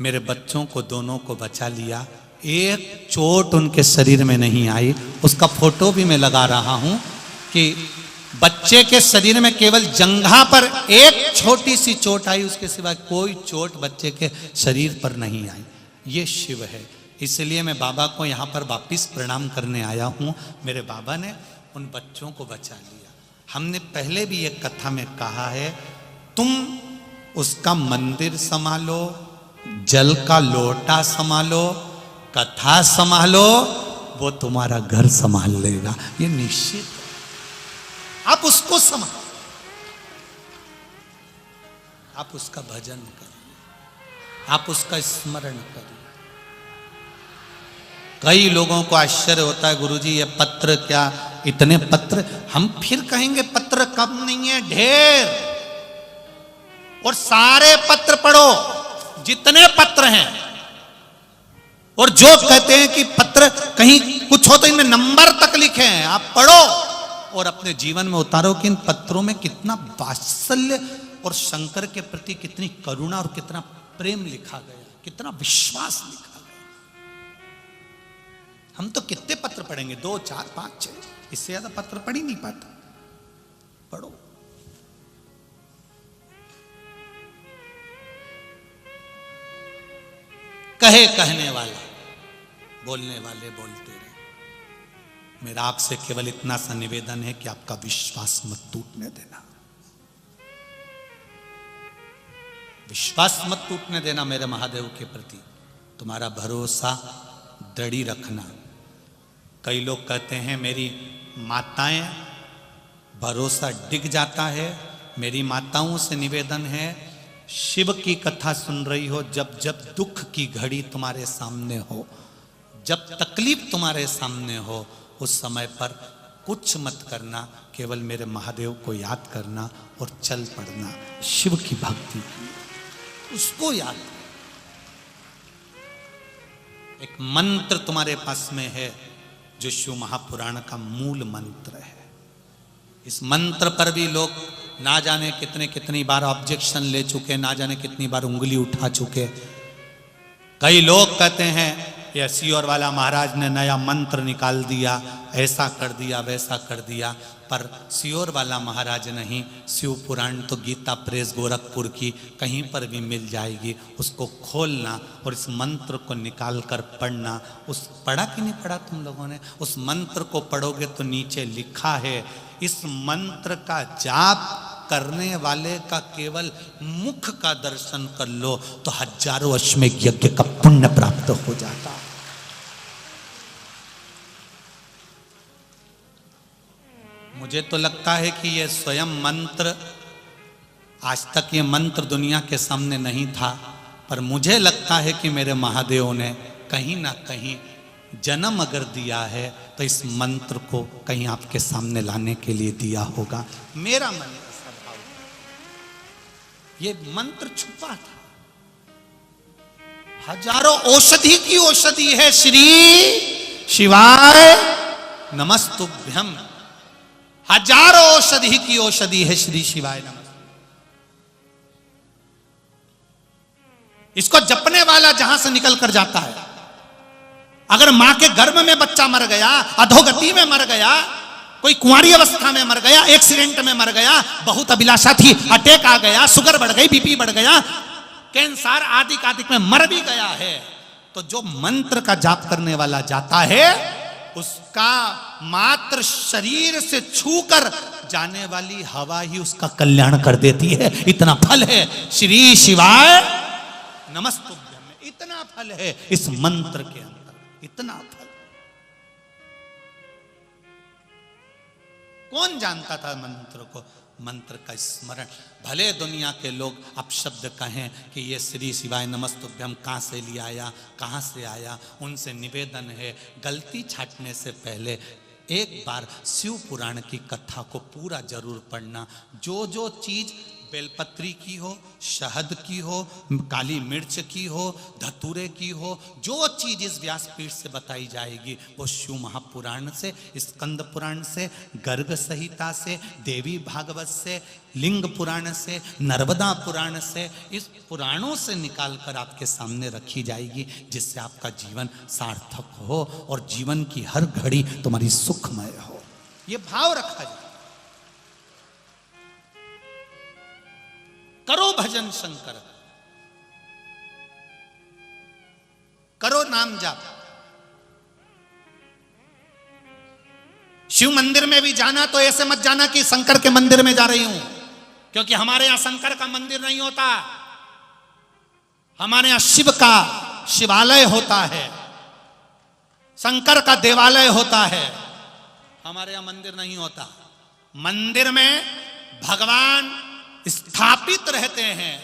मेरे बच्चों को दोनों को बचा लिया। एक चोट उनके शरीर में नहीं आई। उसका फोटो भी मैं लगा रहा हूं कि बच्चे के शरीर में केवल जंघा पर एक छोटी सी चोट आई, उसके सिवा कोई चोट बच्चे के शरीर पर नहीं आई। ये शिव है। इसलिए मैं बाबा को यहाँ पर वापिस प्रणाम करने आया हूँ। मेरे बाबा ने उन बच्चों को बचा लिया। हमने पहले भी एक कथा में कहा है, तुम उसका मंदिर संभालो, जल का लोटा संभालो, कथा संभालो, वो तुम्हारा घर संभाल लेगा। ये निश्चित है। आप उसको संभालो, आप उसका भजन करिए, आप उसका स्मरण करिए। कई लोगों को आश्चर्य होता है, गुरुजी ये पत्र क्या, इतने पत्र। हम फिर कहेंगे पत्र कम नहीं है, ढेर। और सारे पत्र पढ़ो, जितने पत्र हैं। और जो कहते हैं कि पत्र कहीं कुछ हो तो इनमें नंबर तक लिखे हैं, आप पढ़ो और अपने जीवन में उतारो कि इन पत्रों में कितना वात्सल्य और शंकर के प्रति कितनी करुणा और कितना प्रेम लिखा गया, कितना विश्वास लिखा गया। हम तो कितने पत्र पढ़ेंगे, 2, 4, 5, 6, इससे ज्यादा पत्र पढ़ ही नहीं पाता। पढ़ो। कहे कहने वाला, बोलने वाले बोलते रहे। मेरा आपसे केवल इतना सा निवेदन है कि आपका विश्वास मत टूटने देना, विश्वास मत टूटने देना मेरे महादेव के प्रति। तुम्हारा भरोसा दृढ़ रखना। कई लोग कहते हैं मेरी माताएं, भरोसा डिग जाता है। मेरी माताओं से निवेदन है, शिव की कथा सुन रही हो, जब जब दुख की घड़ी तुम्हारे सामने हो, जब तकलीफ तुम्हारे सामने हो, उस समय पर कुछ मत करना, केवल मेरे महादेव को याद करना और चल पड़ना। शिव की भक्ति, उसको याद। एक मंत्र तुम्हारे पास में है जो शिव महापुराण का मूल मंत्र है। इस मंत्र पर भी लोग ना जाने कितनी बार ऑब्जेक्शन ले चुके, ना जाने कितनी बार उंगली उठा चुके। कई लोग कहते हैं या सियोर वाला महाराज ने नया मंत्र निकाल दिया, ऐसा कर दिया वैसा कर दिया, पर सियोर वाला महाराज नहीं, शिव पुराण तो गीता प्रेस गोरखपुर की कहीं पर भी मिल जाएगी, उसको खोलना और इस मंत्र को निकाल कर पढ़ना। उस पढ़ा कि नहीं पढ़ा तुम लोगों ने? उस मंत्र को पढ़ोगे तो नीचे लिखा है, इस मंत्र का जाप करने वाले का केवल मुख का दर्शन कर लो तो हजारों अश्वमेध यज्ञ का पुण्य प्राप्त हो जाता। मुझे तो लगता है कि ये स्वयं मंत्र, आज तक ये मंत्र दुनिया के सामने नहीं था, पर मुझे लगता है कि मेरे महादेव ने कहीं ना कहीं जन्म अगर दिया है तो इस मंत्र को कहीं आपके सामने लाने के लिए दिया होगा। मेरा मन ऐसा भाव है, ये मंत्र छुपा था। हजारों औषधि की औषधि है श्री शिवाय नमस्तुभ्यम। हजारों औषधि की औषधि है श्री शिवाय नमस्तुभ्यम। इसको जपने वाला जहां से निकल कर जाता है, अगर मां के गर्भ में बच्चा मर गया, अधोगति में मर गया, कोई कुंवारी अवस्था में मर गया, एक्सीडेंट में मर गया, बहुत अभिलाषा थी, अटैक आ गया, शुगर बढ़ गई, बीपी बढ़ गया, कैंसर आदि आदि में मर भी गया है, तो जो मंत्र का जाप करने वाला जाता है उसका मात्र शरीर से छूकर जाने वाली हवा ही उसका कल्याण कर देती है। इतना फल है श्री शिवाय नमस्तुभ्यम में, इतना फल है इस मंत्र के अंदर, इतना फल। कौन जानता था मंत्र को? मंत्र का स्मरण। भले दुनिया के लोग अपशब्द कहें कि ये श्री शिवाय नमस्तुभ्यम कहाँ से लिया आया, कहाँ से आया, उनसे निवेदन है गलती छाटने से पहले एक बार शिव पुराण की कथा को पूरा जरूर पढ़ना। जो जो चीज बेलपत्री की हो, शहद की हो, काली मिर्च की हो, धतूरे की हो, जो चीज इस व्यासपीठ से बताई जाएगी वो शिव महापुराण से, स्कंद पुराण से, गर्ग संहिता से, देवी भागवत से, लिंग पुराण से, नर्मदा पुराण से, इस पुराणों से निकालकर आपके सामने रखी जाएगी, जिससे आपका जीवन सार्थक हो और जीवन की हर घड़ी तुम्हारी सुखमय हो। ये भाव रखा जाए। करो भजन शंकर, करो नाम जाप। शिव मंदिर में भी जाना तो ऐसे मत जाना कि शंकर के मंदिर में जा रही हूं, क्योंकि हमारे यहां शंकर का मंदिर नहीं होता, हमारे यहां शिव का शिवालय होता है, शंकर का देवालय होता है, हमारे यहां मंदिर नहीं होता। मंदिर में भगवान स्थापित रहते हैं,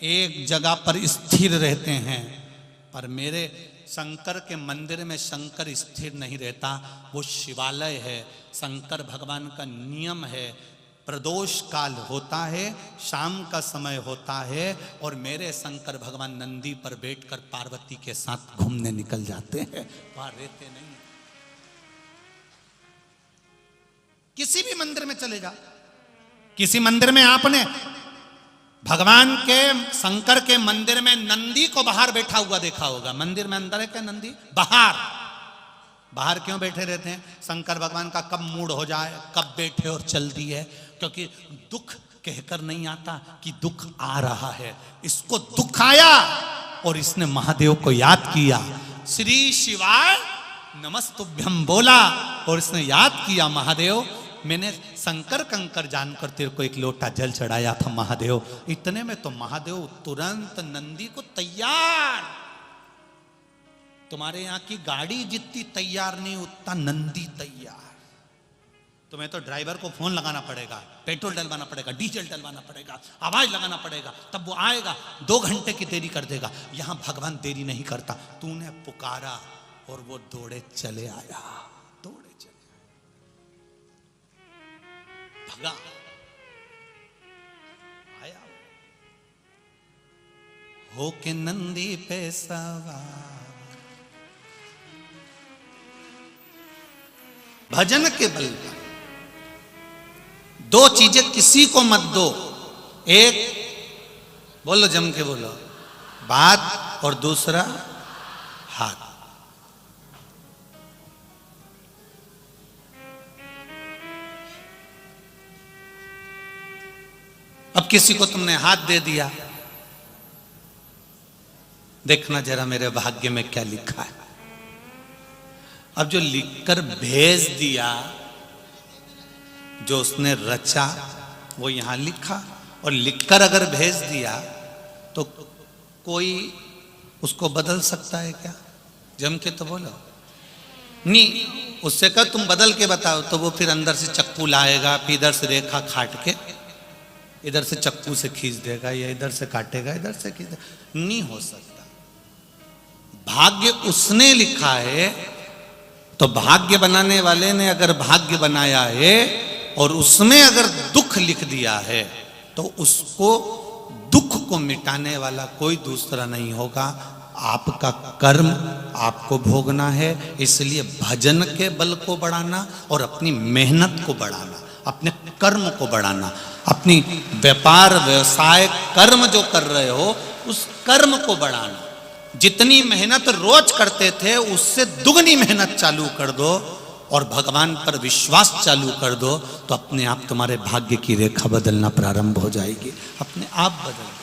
एक जगह पर स्थिर रहते हैं, पर मेरे शंकर के मंदिर में शंकर स्थिर नहीं रहता, वो शिवालय है। शंकर भगवान का नियम है, प्रदोष काल होता है, शाम का समय होता है, और मेरे शंकर भगवान नंदी पर बैठकर पार्वती के साथ घूमने निकल जाते हैं, वहां रहते नहीं। किसी भी मंदिर में चले जाओ, किसी मंदिर में आपने भगवान के शंकर के मंदिर में नंदी को बाहर बैठा हुआ देखा होगा। मंदिर में अंदर है क्या नंदी? बाहर। बाहर क्यों बैठे रहते हैं? शंकर भगवान का कब मूड हो जाए, कब बैठे और चल दी है, क्योंकि दुख कहकर नहीं आता कि दुख आ रहा है, इसको दुख आया और इसने महादेव को याद किया, श्री शिवाय नमस्तुभ्यम बोला और इसने याद किया, महादेव मैंने शंकर कंकर जानकर तेरे को एक लोटा जल चढ़ाया था महादेव। इतने में तो महादेव तुरंत नंदी को तैयार, तुम्हारे यहां की गाड़ी जितनी तैयार नहीं उतना नंदी तैयार। तुम्हें तो ड्राइवर को फोन लगाना पड़ेगा, पेट्रोल डलवाना पड़ेगा, डीजल डलवाना पड़ेगा, आवाज लगाना पड़ेगा, तब वो आएगा, 2 घंटे की देरी कर देगा। यहां भगवान देरी नहीं करता, तूने पुकारा और वो दौड़े चले आया, दौड़े चले भगा आया, हो के नंदी पे सवार। भजन के बल पर 2 चीजें किसी को मत दो, एक बोलो जम के बोलो बात, और दूसरा हाथ। अब किसी को तुमने हाथ दे दिया, देखना जरा मेरे भाग्य में क्या लिखा है। अब जो लिखकर भेज दिया, जो उसने रचा वो यहां लिखा, और लिखकर अगर भेज दिया तो कोई उसको बदल सकता है क्या? जम के तो बोलो नहीं। उससे कह तुम बदल के बताओ, तो वो फिर अंदर से चक्कू लाएगा, फिर इधर से रेखा काट के इधर से चक्कू से खींच देगा, या इधर से काटेगा इधर से खींच देगा। नहीं हो सकता। भाग्य उसने लिखा है, तो भाग्य बनाने वाले ने अगर भाग्य बनाया है और उसमें अगर दुख लिख दिया है, तो उसको दुख को मिटाने वाला कोई दूसरा नहीं होगा। आपका कर्म आपको भोगना है। इसलिए भजन के बल को बढ़ाना और अपनी मेहनत को बढ़ाना, अपने कर्म को बढ़ाना, अपनी व्यापार व्यवसाय कर्म जो कर रहे हो उस कर्म को बढ़ाना। जितनी मेहनत रोज करते थे उससे दुगनी मेहनत चालू कर दो और भगवान पर विश्वास चालू कर दो, तो अपने आप तुम्हारे भाग्य की रेखा बदलना प्रारंभ हो जाएगी। अपने आप बदल।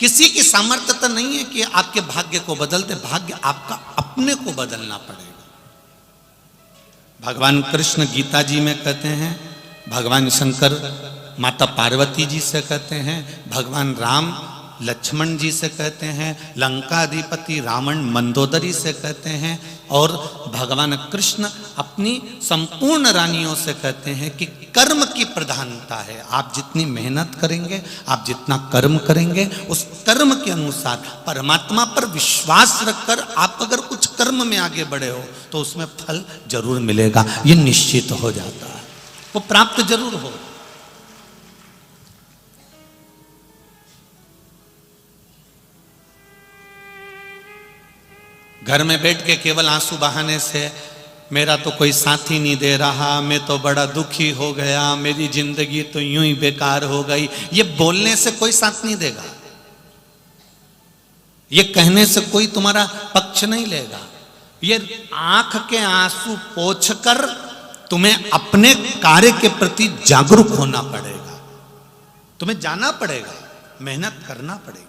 किसी की सामर्थ्य तो नहीं है कि आपके भाग्य को बदलते, भाग्य आपका अपने को बदलना पड़ेगा। भगवान कृष्ण गीता जी में कहते हैं, भगवान शंकर माता पार्वती जी से कहते हैं, भगवान राम लक्ष्मण जी से कहते हैं, लंकाधिपति रावण मंदोदरी से कहते हैं, और भगवान कृष्ण अपनी संपूर्ण रानियों से कहते हैं कि कर्म की प्रधानता है। आप जितनी मेहनत करेंगे, आप जितना कर्म करेंगे, उस कर्म के अनुसार परमात्मा पर विश्वास रखकर आप अगर कुछ कर्म में आगे बढ़े हो तो उसमें फल जरूर मिलेगा। ये निश्चित हो जाता है, वो प्राप्त जरूर हो। घर में बैठ के केवल आंसू बहाने से मेरा तो कोई साथी नहीं दे रहा, मैं तो बड़ा दुखी हो गया, मेरी जिंदगी तो यूं ही बेकार हो गई, ये बोलने से कोई साथ नहीं देगा। ये कहने से कोई तुम्हारा पक्ष नहीं लेगा। ये आंख के आंसू पोंछकर तुम्हें अपने कार्य के प्रति जागरूक होना पड़ेगा। तुम्हें जाना पड़ेगा, मेहनत करना पड़ेगा।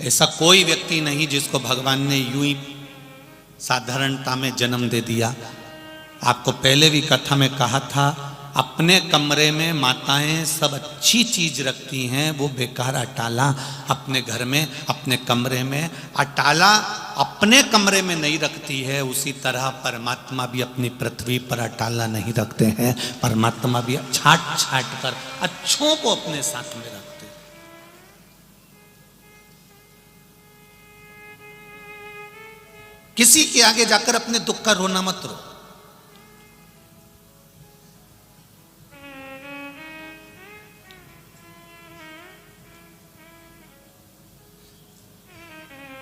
ऐसा कोई व्यक्ति नहीं जिसको भगवान ने यूं ही साधारणता में जन्म दे दिया। आपको पहले भी कथा में कहा था, अपने कमरे में माताएं सब अच्छी चीज रखती हैं, वो बेकार अटाला अपने घर में, अपने कमरे में अटाला अपने कमरे में नहीं रखती है। उसी तरह परमात्मा भी अपनी पृथ्वी पर अटाला नहीं रखते हैं। परमात्मा भी छाट छाट कर अच्छों को अपने साथ में रखते हैं। किसी के आगे जाकर अपने दुख का रोना मत रो।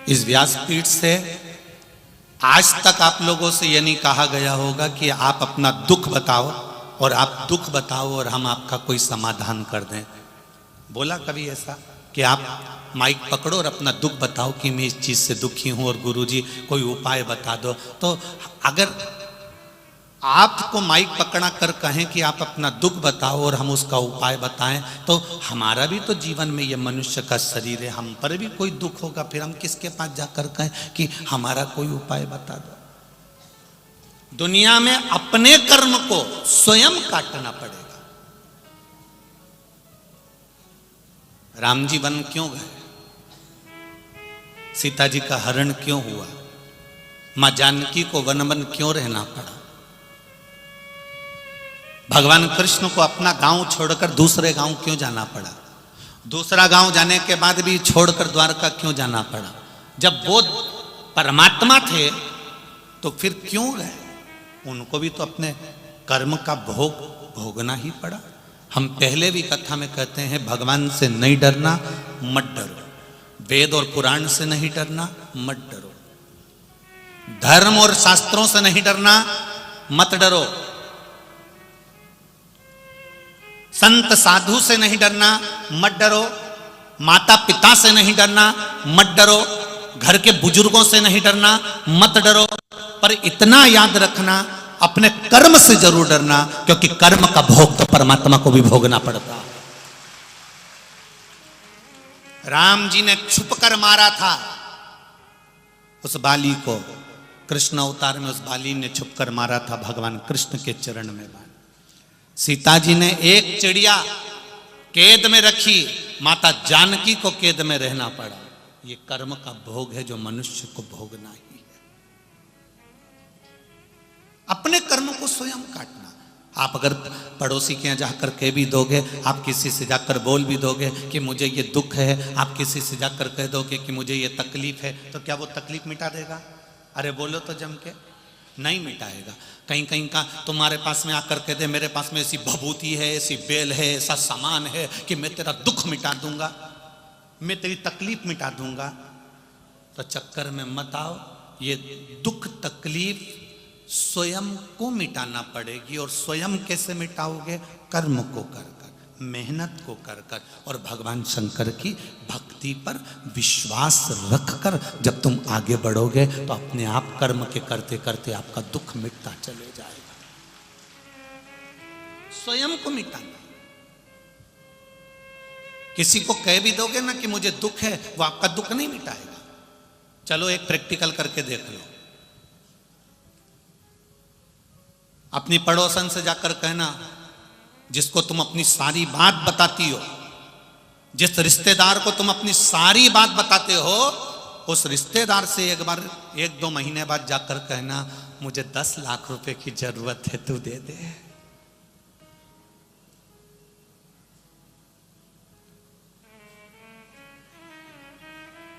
इस व्यासपीठ से आज तक आप लोगों से यह नहीं कहा गया होगा कि आप अपना दुख बताओ और आप दुख बताओ और हम आपका कोई समाधान कर दें। बोला कभी ऐसा कि आप माइक पकड़ो और अपना दुख बताओ कि मैं इस चीज से दुखी हूं और गुरुजी कोई उपाय बता दो? तो अगर आपको माइक पकड़ा कर कहें कि आप अपना दुख बताओ और हम उसका उपाय बताएं, तो हमारा भी तो जीवन में ये मनुष्य का शरीर है, हम पर भी कोई दुख होगा। फिर हम किसके पास जाकर कहें कि हमारा कोई उपाय बता दो? दुनिया में अपने कर्म को स्वयं काटना पड़ेगा। राम जी वन क्यों गए? सीता जी का हरण क्यों हुआ? मां जानकी को वन वन क्यों रहना पड़ा? भगवान कृष्ण को अपना गांव छोड़कर दूसरे गांव क्यों जाना पड़ा? दूसरा गांव जाने के बाद भी छोड़कर द्वारका क्यों जाना पड़ा? जब वो परमात्मा थे तो फिर क्यों गए? उनको भी तो अपने कर्म का भोग भोगना ही पड़ा। हम पहले भी कथा में कहते हैं, भगवान से नहीं डरना, मत डरो। वेद और पुराण से नहीं डरना, मत डरो। धर्म और शास्त्रों से नहीं डरना, मत डरो। संत साधु से नहीं डरना, मत डरो। माता पिता से नहीं डरना, मत डरो। घर के बुजुर्गों से नहीं डरना, मत डरो। पर इतना याद रखना, अपने कर्म से जरूर डरना, क्योंकि कर्म का भोग तो परमात्मा को भी भोगना पड़ता। राम जी ने छुप कर मारा था उस बाली को, कृष्ण अवतार में उस बाली ने छुप कर मारा था भगवान कृष्ण के चरण में। सीता जी ने एक चिड़िया कैद में रखी, माता जानकी को कैद में रहना पड़ा। ये कर्म का भोग है जो मनुष्य को भोगना ही है। अपने कर्म को स्वयं काटना। आप अगर पड़ोसी के यहाँ जाकर कह भी दोगे, आप किसी से जाकर बोल भी दोगे कि मुझे ये दुख है, आप किसी से जाकर कह दोगे कि मुझे ये तकलीफ है, तो क्या वो तकलीफ मिटा देगा? अरे बोलो तो जम के, नहीं मिटाएगा। कहीं कहीं का तुम्हारे पास में आकर कह दे मेरे पास में ऐसी भभूति है, ऐसी बेल है, ऐसा सामान है कि मैं तेरा दुख मिटा दूंगा, मैं तेरी तकलीफ मिटा दूंगा, तो चक्कर में मत आओ। ये दुख तकलीफ स्वयं को मिटाना पड़ेगी। और स्वयं कैसे मिटाओगे? कर्म को कर कर, मेहनत को कर कर, और भगवान शंकर की भक्ति पर विश्वास रखकर जब तुम आगे बढ़ोगे तो अपने आप कर्म के करते करते आपका दुख मिटता चले जाएगा। स्वयं को मिटाना। किसी को कह भी दोगे ना कि मुझे दुख है, वो आपका दुख नहीं मिटाएगा। चलो एक प्रैक्टिकल करके देख लो। अपनी पड़ोसन से जाकर कहना, जिसको तुम अपनी सारी बात बताती हो, जिस रिश्तेदार को तुम अपनी सारी बात बताते हो, उस रिश्तेदार से एक बार 1-2 महीने बाद जाकर कहना, मुझे 10 लाख रुपए की जरूरत है, तू दे दे।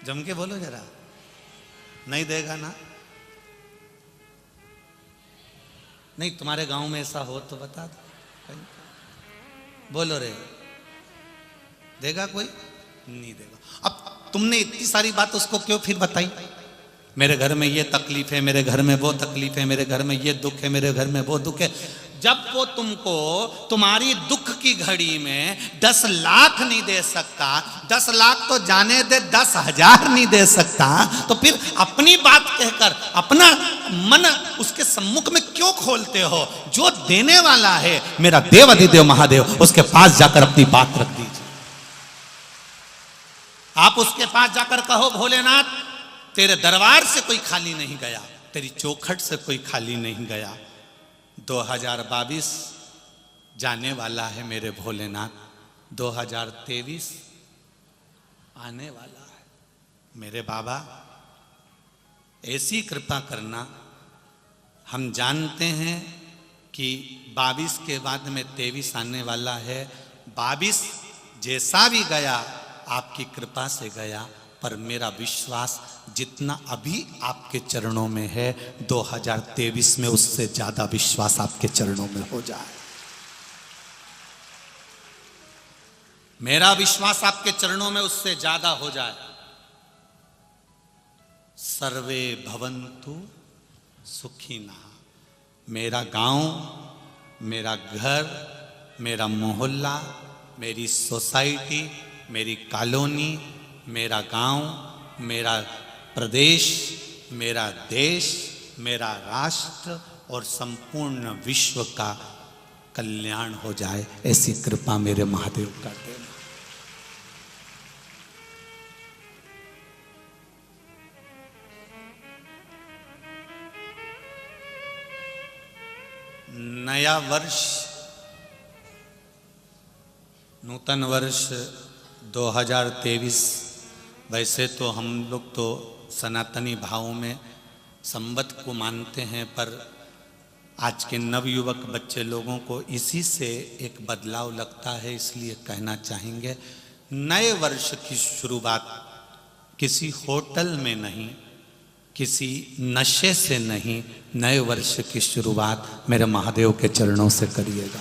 जम के बोलो जरा। नहीं देगा ना? नहीं, तुम्हारे गांव में ऐसा हो तो बता दो। बोलो रे, देगा कोई? नहीं देगा। अब तुमने इतनी सारी बात उसको क्यों फिर बताई? मेरे घर में ये तकलीफ है, मेरे घर में वो तकलीफ है, मेरे घर में ये दुख है, मेरे घर में वो दुख है। जब वो तुमको तुम्हारी दुख की घड़ी में 10 लाख नहीं दे सकता, 10 लाख तो जाने दे, 10,000 नहीं दे सकता, तो फिर अपनी बात कहकर अपना मन उसके सम्मुख में क्यों खोलते हो? जो देने वाला है मेरा देव अधिदेव महादेव, उसके पास जाकर अपनी बात रख दीजिए। आप उसके पास जाकर कहो, भोलेनाथ तेरे दरबार से कोई खाली नहीं गया, तेरी चौखट से कोई खाली नहीं गया। 2022 जाने वाला है मेरे भोलेनाथ, 2023 आने वाला है। मेरे बाबा ऐसी कृपा करना। हम जानते हैं कि 22 के बाद में 23 आने वाला है। 22 जैसा भी गया आपकी कृपा से गया, पर मेरा विश्वास जितना अभी आपके चरणों में है, 2023 में उससे ज्यादा विश्वास आपके चरणों में हो जाए। मेरा विश्वास आपके चरणों में उससे ज्यादा हो जाए। सर्वे भवन्तु सुखिनः। मेरा गांव, मेरा घर, मेरा मोहल्ला, मेरी सोसाइटी, मेरी कॉलोनी, मेरा गांव, मेरा प्रदेश, मेरा देश, मेरा राष्ट्र और संपूर्ण विश्व का कल्याण हो जाए, ऐसी कृपा मेरे महादेव का देना। नया वर्ष, नूतन वर्ष 2023, वैसे तो हम लोग तो सनातनी भाव में संवत को मानते हैं, पर आज के नवयुवक बच्चे लोगों को इसी से एक बदलाव लगता है, इसलिए कहना चाहेंगे, नए वर्ष की शुरुआत किसी होटल में नहीं, किसी नशे से नहीं, नए वर्ष की शुरुआत मेरे महादेव के चरणों से करिएगा।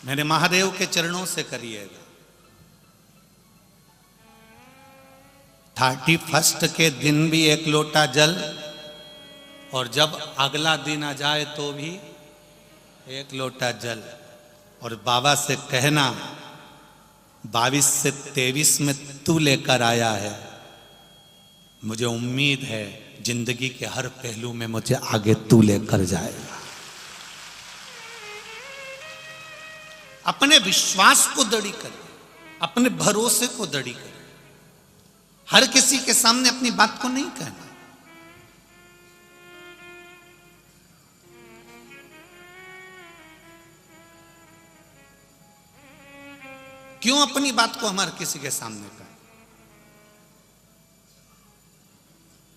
मेरे महादेव के चरणों से करिएगा। 31 के दिन भी 1 लोटा जल, और जब अगला दिन आ जाए तो भी 1 लोटा जल। और बाबा से कहना 22 से 23 में तू लेकर आया है, मुझे उम्मीद है जिंदगी के हर पहलू में मुझे आगे तू लेकर जाएगा। अपने विश्वास को दृढ़ करे, अपने भरोसे को दृढ़ करे। हर किसी के सामने अपनी बात को नहीं कहना। क्यों अपनी बात को हम हर किसी के सामने कहें?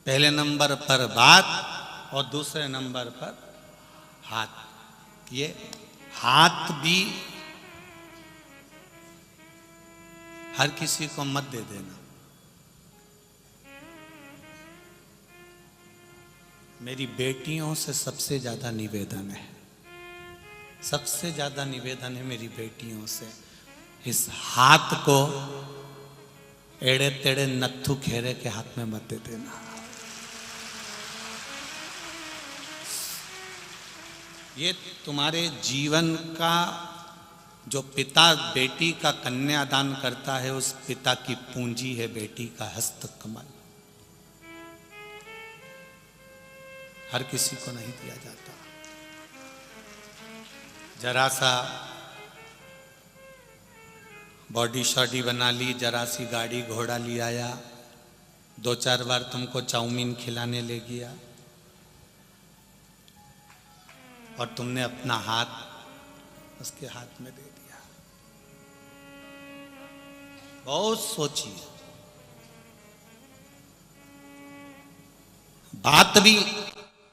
पहले नंबर पर बात और दूसरे नंबर पर हाथ। ये हाथ भी हर किसी को मत दे देना। मेरी बेटियों से सबसे ज्यादा निवेदन है, सबसे ज्यादा निवेदन है मेरी बेटियों से, इस हाथ को एड़े तेड़े नत्थु खेरे के हाथ में मत दे देना। ये तुम्हारे जीवन का जो पिता बेटी का कन्यादान करता है, उस पिता की पूंजी है बेटी का हस्त कमल। हर किसी को नहीं दिया जाता। जरा सा बॉडी शॉडी बना ली, जरा सी गाड़ी घोड़ा ले आया, 2-4 बार तुमको चाउमीन खिलाने ले गया और तुमने अपना हाथ उसके हाथ में दे दिया। बहुत सोचिए। बात भी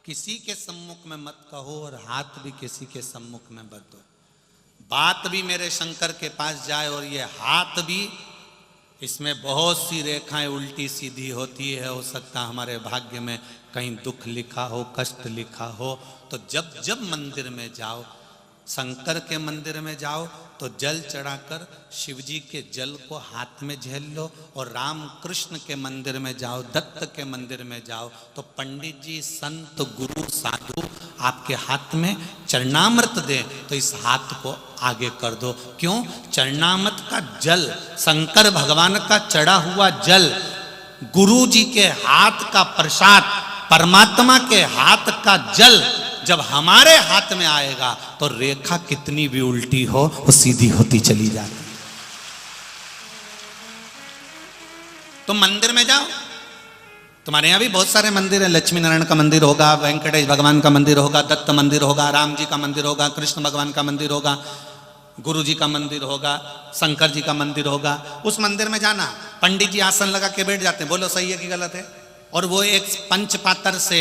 किसी के सम्मुख में मत कहो और हाथ भी किसी के सम्मुख में मत दो। बात भी मेरे शंकर के पास जाए और ये हाथ भी, इसमें बहुत सी रेखाएं उल्टी सीधी होती है। हो सकता हमारे भाग्य में कहीं दुख लिखा हो, कष्ट लिखा हो। तो जब जब मंदिर में जाओ, शंकर के मंदिर में जाओ तो जल चढ़ाकर शिव जी के जल को हाथ में झेल लो, और राम कृष्ण के मंदिर में जाओ, दत्त के मंदिर में जाओ तो पंडित जी, संत, गुरु, साधु आपके हाथ में चरणामृत दे तो इस हाथ को आगे कर दो। क्यों? चरणामृत का जल, शंकर भगवान का चढ़ा हुआ जल, गुरु जी के हाथ का प्रसाद, परमात्मा के हाथ का जल जब हमारे हाथ में आएगा तो रेखा कितनी भी उल्टी हो वो सीधी होती चली जाती। तो मंदिर में जाओ, तुम्हारे यहां भी बहुत सारे मंदिर है। लक्ष्मी नारायण का मंदिर होगा, वेंकटेश भगवान का मंदिर होगा, दत्त मंदिर होगा, राम जी का मंदिर होगा, कृष्ण भगवान का मंदिर होगा, गुरु जी का मंदिर होगा, शंकर जी का मंदिर होगा। उस मंदिर में जाना, पंडित जी आसन लगा के बैठ जाते हैं, बोलो सही है कि गलत है? और वो एक पंचपात्र से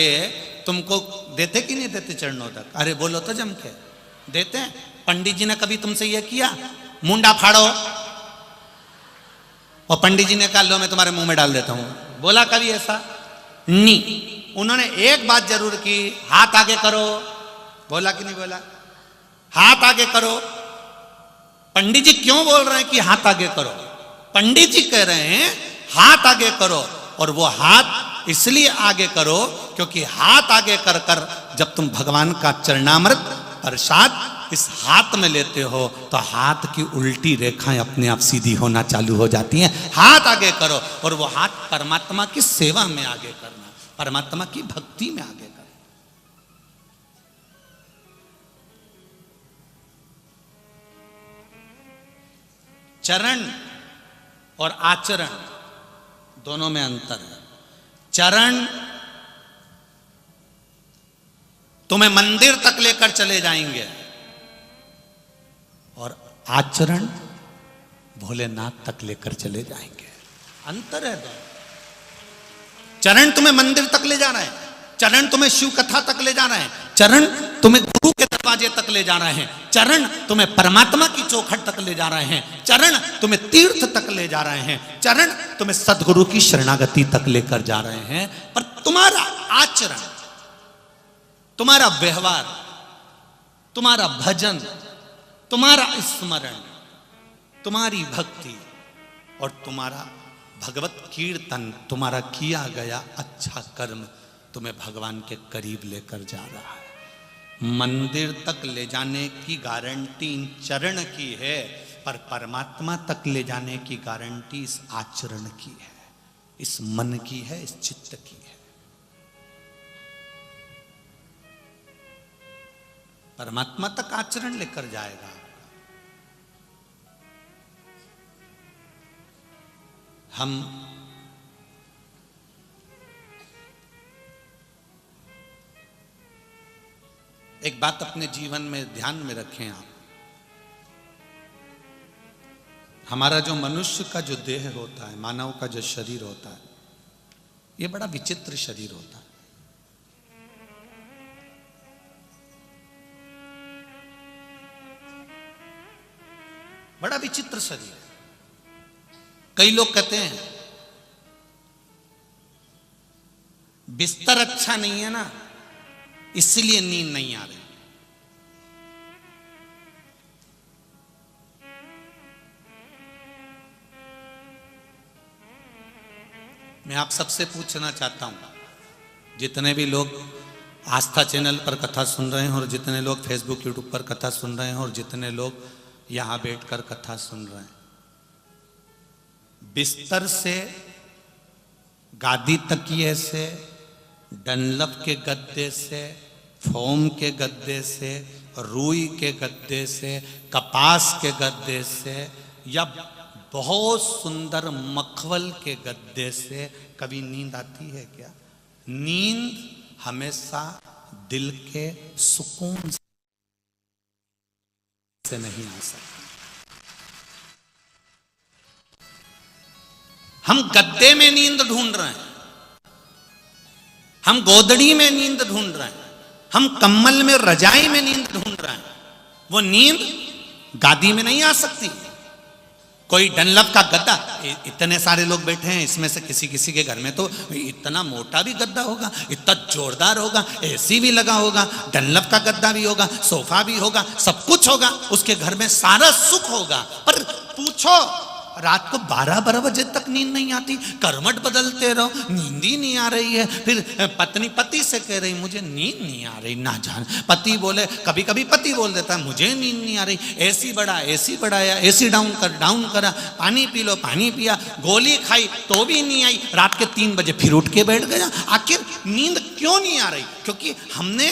तुमको देते कि नहीं देते चरणों तक? अरे बोलो तो जम के देते हैं। पंडित जी ने कभी तुमसे ये किया, मुंडा फाड़ो, और पंडित जी ने कहा लो मैं तुम्हारे मुंह में डाल देता हूं? बोला कभी ऐसा? नहीं। उन्होंने एक बात जरूर की, हाथ आगे करो। बोला कि नहीं बोला? हाथ आगे करो। पंडित जी क्यों बोल रहे हैं कि हाथ आगे करो? पंडित जी कह रहे हैं हाथ आगे करो, और वो हाथ इसलिए आगे करो क्योंकि हाथ आगे कर कर जब तुम भगवान का चरणामृत प्रसाद इस हाथ में लेते हो तो हाथ की उल्टी रेखाएं अपने आप सीधी होना चालू हो जाती हैं। हाथ आगे करो, और वो हाथ परमात्मा की सेवा में आगे करना, परमात्मा की भक्ति में आगे करना। चरण और आचरण दोनों में अंतर है। चरण तुम्हें मंदिर तक लेकर चले जाएंगे, और आचरण भोलेनाथ तक लेकर चले जाएंगे। अंतर है दोनों। चरण तुम्हें मंदिर तक ले जाना है, चरण तुम्हें शिव कथा तक ले जाना है, चरण तुम्हें गुरु के दरवाजे तक ले जा रहे हैं, चरण तुम्हें परमात्मा की चौखट तक ले जा रहे हैं, चरण तुम्हें तीर्थ तक ले जा रहे हैं, चरण तुम्हें सदगुरु की शरणागति तक लेकर जा रहे हैं। पर तुम्हारा आचरण, तुम्हारा व्यवहार, तुम्हारा भजन, तुम्हारा स्मरण, तुम्हारी भक्ति और तुम्हारा भगवत कीर्तन, तुम्हारा किया गया अच्छा कर्म तुम्हें भगवान के करीब लेकर जा रहा है। मंदिर तक ले जाने की गारंटी इन चरण की है, पर परमात्मा तक ले जाने की गारंटी इस आचरण की है, इस मन की है, इस चित्त की है। परमात्मा तक आचरण लेकर जाएगा। हम एक बात अपने जीवन में ध्यान में रखें आप, हमारा जो मनुष्य का जो देह होता है, मानव का जो शरीर होता है, ये बड़ा विचित्र शरीर होता है। बड़ा विचित्र शरीर है। कई लोग कहते हैं बिस्तर अच्छा नहीं है ना, इसलिए नींद नहीं आ रही। मैं आप सबसे पूछना चाहता हूं, जितने भी लोग आस्था चैनल पर कथा सुन रहे हैं और जितने लोग फेसबुक यूट्यूब पर कथा सुन रहे हैं और जितने लोग यहां बैठकर कथा सुन रहे हैं, बिस्तर से, गादी तकिए से, डनलप के गद्दे से, फोम के गद्दे से, रुई के गद्दे से, कपास के गद्दे से या बहुत सुंदर मखमल के गद्दे से कभी नींद आती है क्या? नींद हमेशा दिल के सुकून से नहीं आ सकती। हम गद्दे में नींद ढूंढ रहे हैं, हम गोदड़ी में नींद ढूंढ रहे हैं, हम कम्बल में, रजाई में नींद ढूंढ रहे हैं। वो नींद गादी में नहीं आ सकती। कोई डनलप का गद्दा, इतने सारे लोग बैठे हैं, इसमें से किसी किसी के घर में तो इतना मोटा भी गद्दा होगा, इतना जोरदार होगा, एसी भी लगा होगा, डनलप का गद्दा भी होगा, सोफा भी होगा, सब कुछ होगा, उसके घर में सारा सुख होगा। पर पूछो, रात को 12-12 बजे तक नींद नहीं आती, करवट बदलते रहो, नींद ही नहीं आ रही है। फिर पत्नी पति से कह रही मुझे नींद नहीं आ रही, ना जान। पति बोले, कभी कभी पति बोल देता है मुझे नींद नहीं आ रही, एसी बढ़ाया, एसी डाउन करा, पानी पी लो, पानी पिया, गोली खाई तो भी नहीं आई, रात के 3 बजे फिर उठ के बैठ गया। आखिर नींद क्यों नहीं आ रही? क्योंकि हमने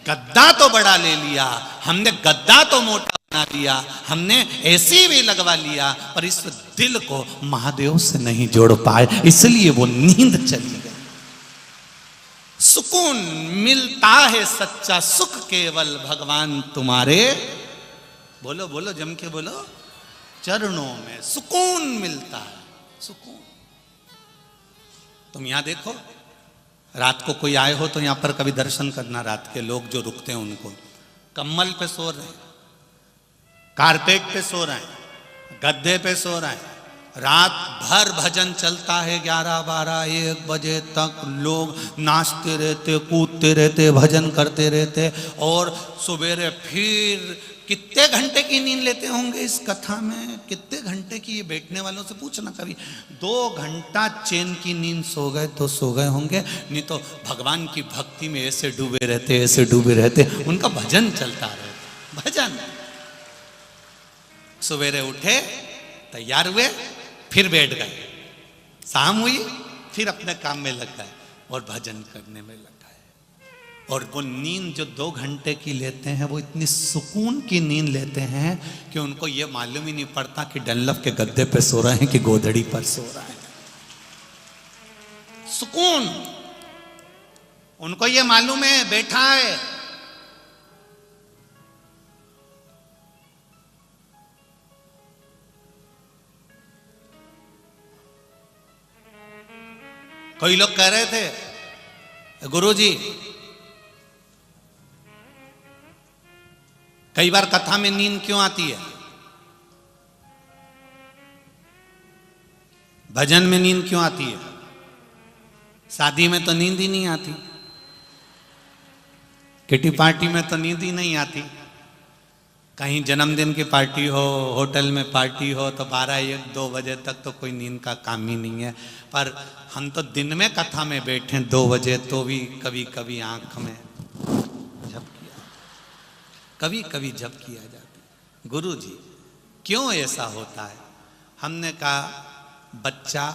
गद्दा तो बड़ा ले लिया, हमने गद्दा तो मोटा बना लिया, हमने एसी भी लगवा लिया, पर इस दिल को महादेव से नहीं जोड़ पाए, इसलिए वो नींद चली गई। सुकून मिलता है सच्चा सुख केवल भगवान तुम्हारे, बोलो बोलो जम के बोलो, चरणों में सुकून मिलता है। सुकून। तुम यहां देखो, रात को कोई आए हो तो यहां पर कभी दर्शन करना, रात के लोग जो रुकते हैं उनको, कम्बल पे सो रहे हैं, कारपेट पे सो रहे हैं, गद्दे पे सो रहे हैं, रात भर भजन चलता है, 11-12-1 बजे तक लोग नाचते रहते, कूदते रहते, भजन करते रहते, और सवेरे फिर कितने घंटे की नींद लेते होंगे इस कथा में? कितने घंटे की? ये बैठने वालों से पूछना कभी। 2 घंटा चैन की नींद सो गए तो सो गए होंगे, नहीं तो भगवान की भक्ति में ऐसे डूबे रहते, ऐसे डूबे रहते, उनका भजन चलता रहता, भजन। सवेरे उठे, तैयार हुए, फिर बैठ गए, शाम हुई, फिर अपने काम में लग गए और भजन करने में लग गए। और वो नींद जो 2 घंटे की लेते हैं, वो इतनी सुकून की नींद लेते हैं कि उनको ये मालूम ही नहीं पड़ता कि डनलप के गद्दे पे सो रहे हैं कि गोदड़ी पर सो रहे हैं। सुकून। उनको ये मालूम है बैठा है, कोई लोग कह रहे थे गुरुजी, कई बार कथा में नींद क्यों आती है? भजन में नींद क्यों आती है? शादी में तो नींद ही नहीं आती, किटी पार्टी में तो नींद ही नहीं आती, कहीं जन्मदिन की पार्टी हो, होटल में पार्टी हो तो 12-1-2 बजे तक तो कोई नींद का काम ही नहीं है। पर हम तो दिन में कथा में बैठे 2 बजे तो भी कभी कभी आंख में झपकियां। कभी कभी जप किया जाता है। गुरु जी क्यों ऐसा होता है? हमने कहा बच्चा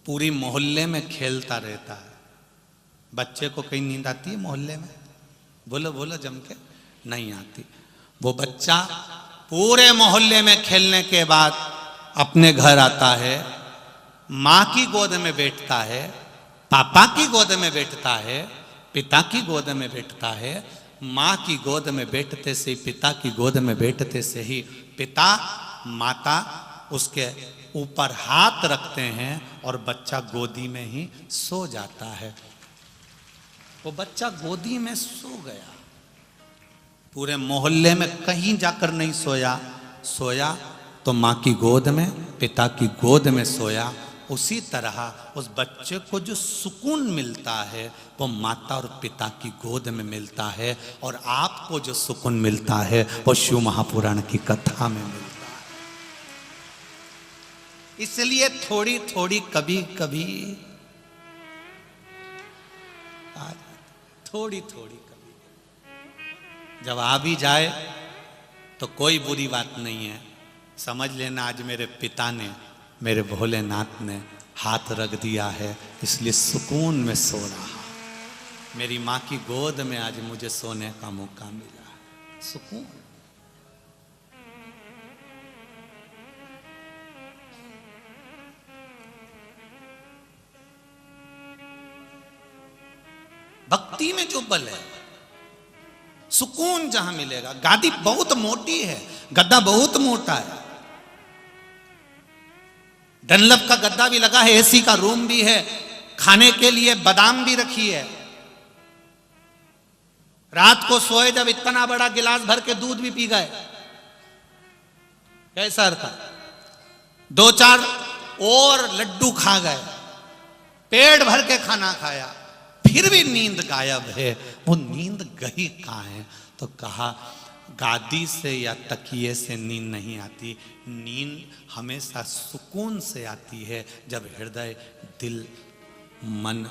पूरी मोहल्ले में खेलता रहता है। बच्चे को कहीं नींद आती है मोहल्ले में? बोलो बोलो जम के। नहीं आती। वो बच्चा पूरे मोहल्ले में खेलने के बाद अपने घर आता है, माँ की गोद में बैठता है, पापा की गोद में बैठता है, पिता की गोद में बैठता है। माँ की गोद में बैठते से ही, पिता की गोद में बैठते से ही पिता माता उसके ऊपर हाथ रखते हैं और बच्चा गोदी में ही सो जाता है। वो बच्चा गोदी में सो गया, पूरे मोहल्ले में कहीं जाकर नहीं सोया। सोया तो माँ की गोद में, पिता की गोद में सोया। उसी तरह उस बच्चे को जो सुकून मिलता है वो माता और पिता की गोद में मिलता है, और आपको जो सुकून मिलता है वो शिव महापुराण की कथा में मिलता है। इसलिए थोड़ी थोड़ी कभी कभी थोड़ी थोड़ी कभी जब आ भी जाए तो कोई बुरी बात नहीं है। समझ लेना आज मेरे पिता ने, मेरे भोलेनाथ ने हाथ रख दिया है, इसलिए सुकून में सो रहा। मेरी माँ की गोद में आज मुझे सोने का मौका मिला है। सुकून। भक्ति में जो बल है, सुकून जहां मिलेगा। गादी बहुत मोटी है, गद्दा बहुत मोटा है, डनलप का गद्दा भी लगा है, एसी का रूम भी है, खाने के लिए बादाम भी रखी है। रात को सोए जब इतना बड़ा गिलास भर के दूध भी पी गए। कैसा था? 2-4 और लड्डू खा गए, पेट भर के खाना खाया, फिर भी नींद गायब है। वो नींद गई कहाँ है? तो कहा गादी से या तकिए से नींद नहीं आती, नींद हमेशा सुकून से आती है। जब हृदय, दिल, मन,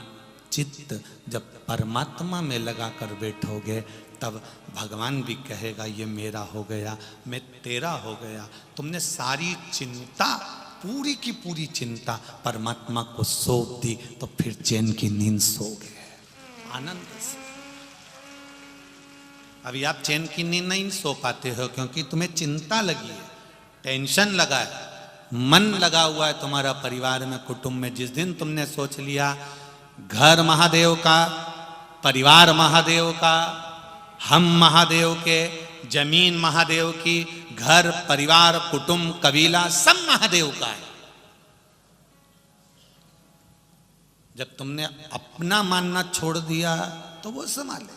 चित्त जब परमात्मा में लगा कर बैठोगे तब भगवान भी कहेगा ये मेरा हो गया, मैं तेरा हो गया। तुमने सारी चिंता, पूरी की पूरी चिंता परमात्मा को सौंप दी तो फिर चैन की नींद सो गए आनंद से। अभी आप चैन की नींद नहीं सो पाते हो क्योंकि तुम्हें चिंता लगी है, टेंशन लगा है, मन लगा हुआ है तुम्हारा परिवार में, कुटुंब में। जिस दिन तुमने सोच लिया घर महादेव का, परिवार महादेव का, हम महादेव के, जमीन महादेव की, घर परिवार कुटुंब कबीला सब महादेव का है। जब तुमने अपना मानना छोड़ दिया तो वो संभाले।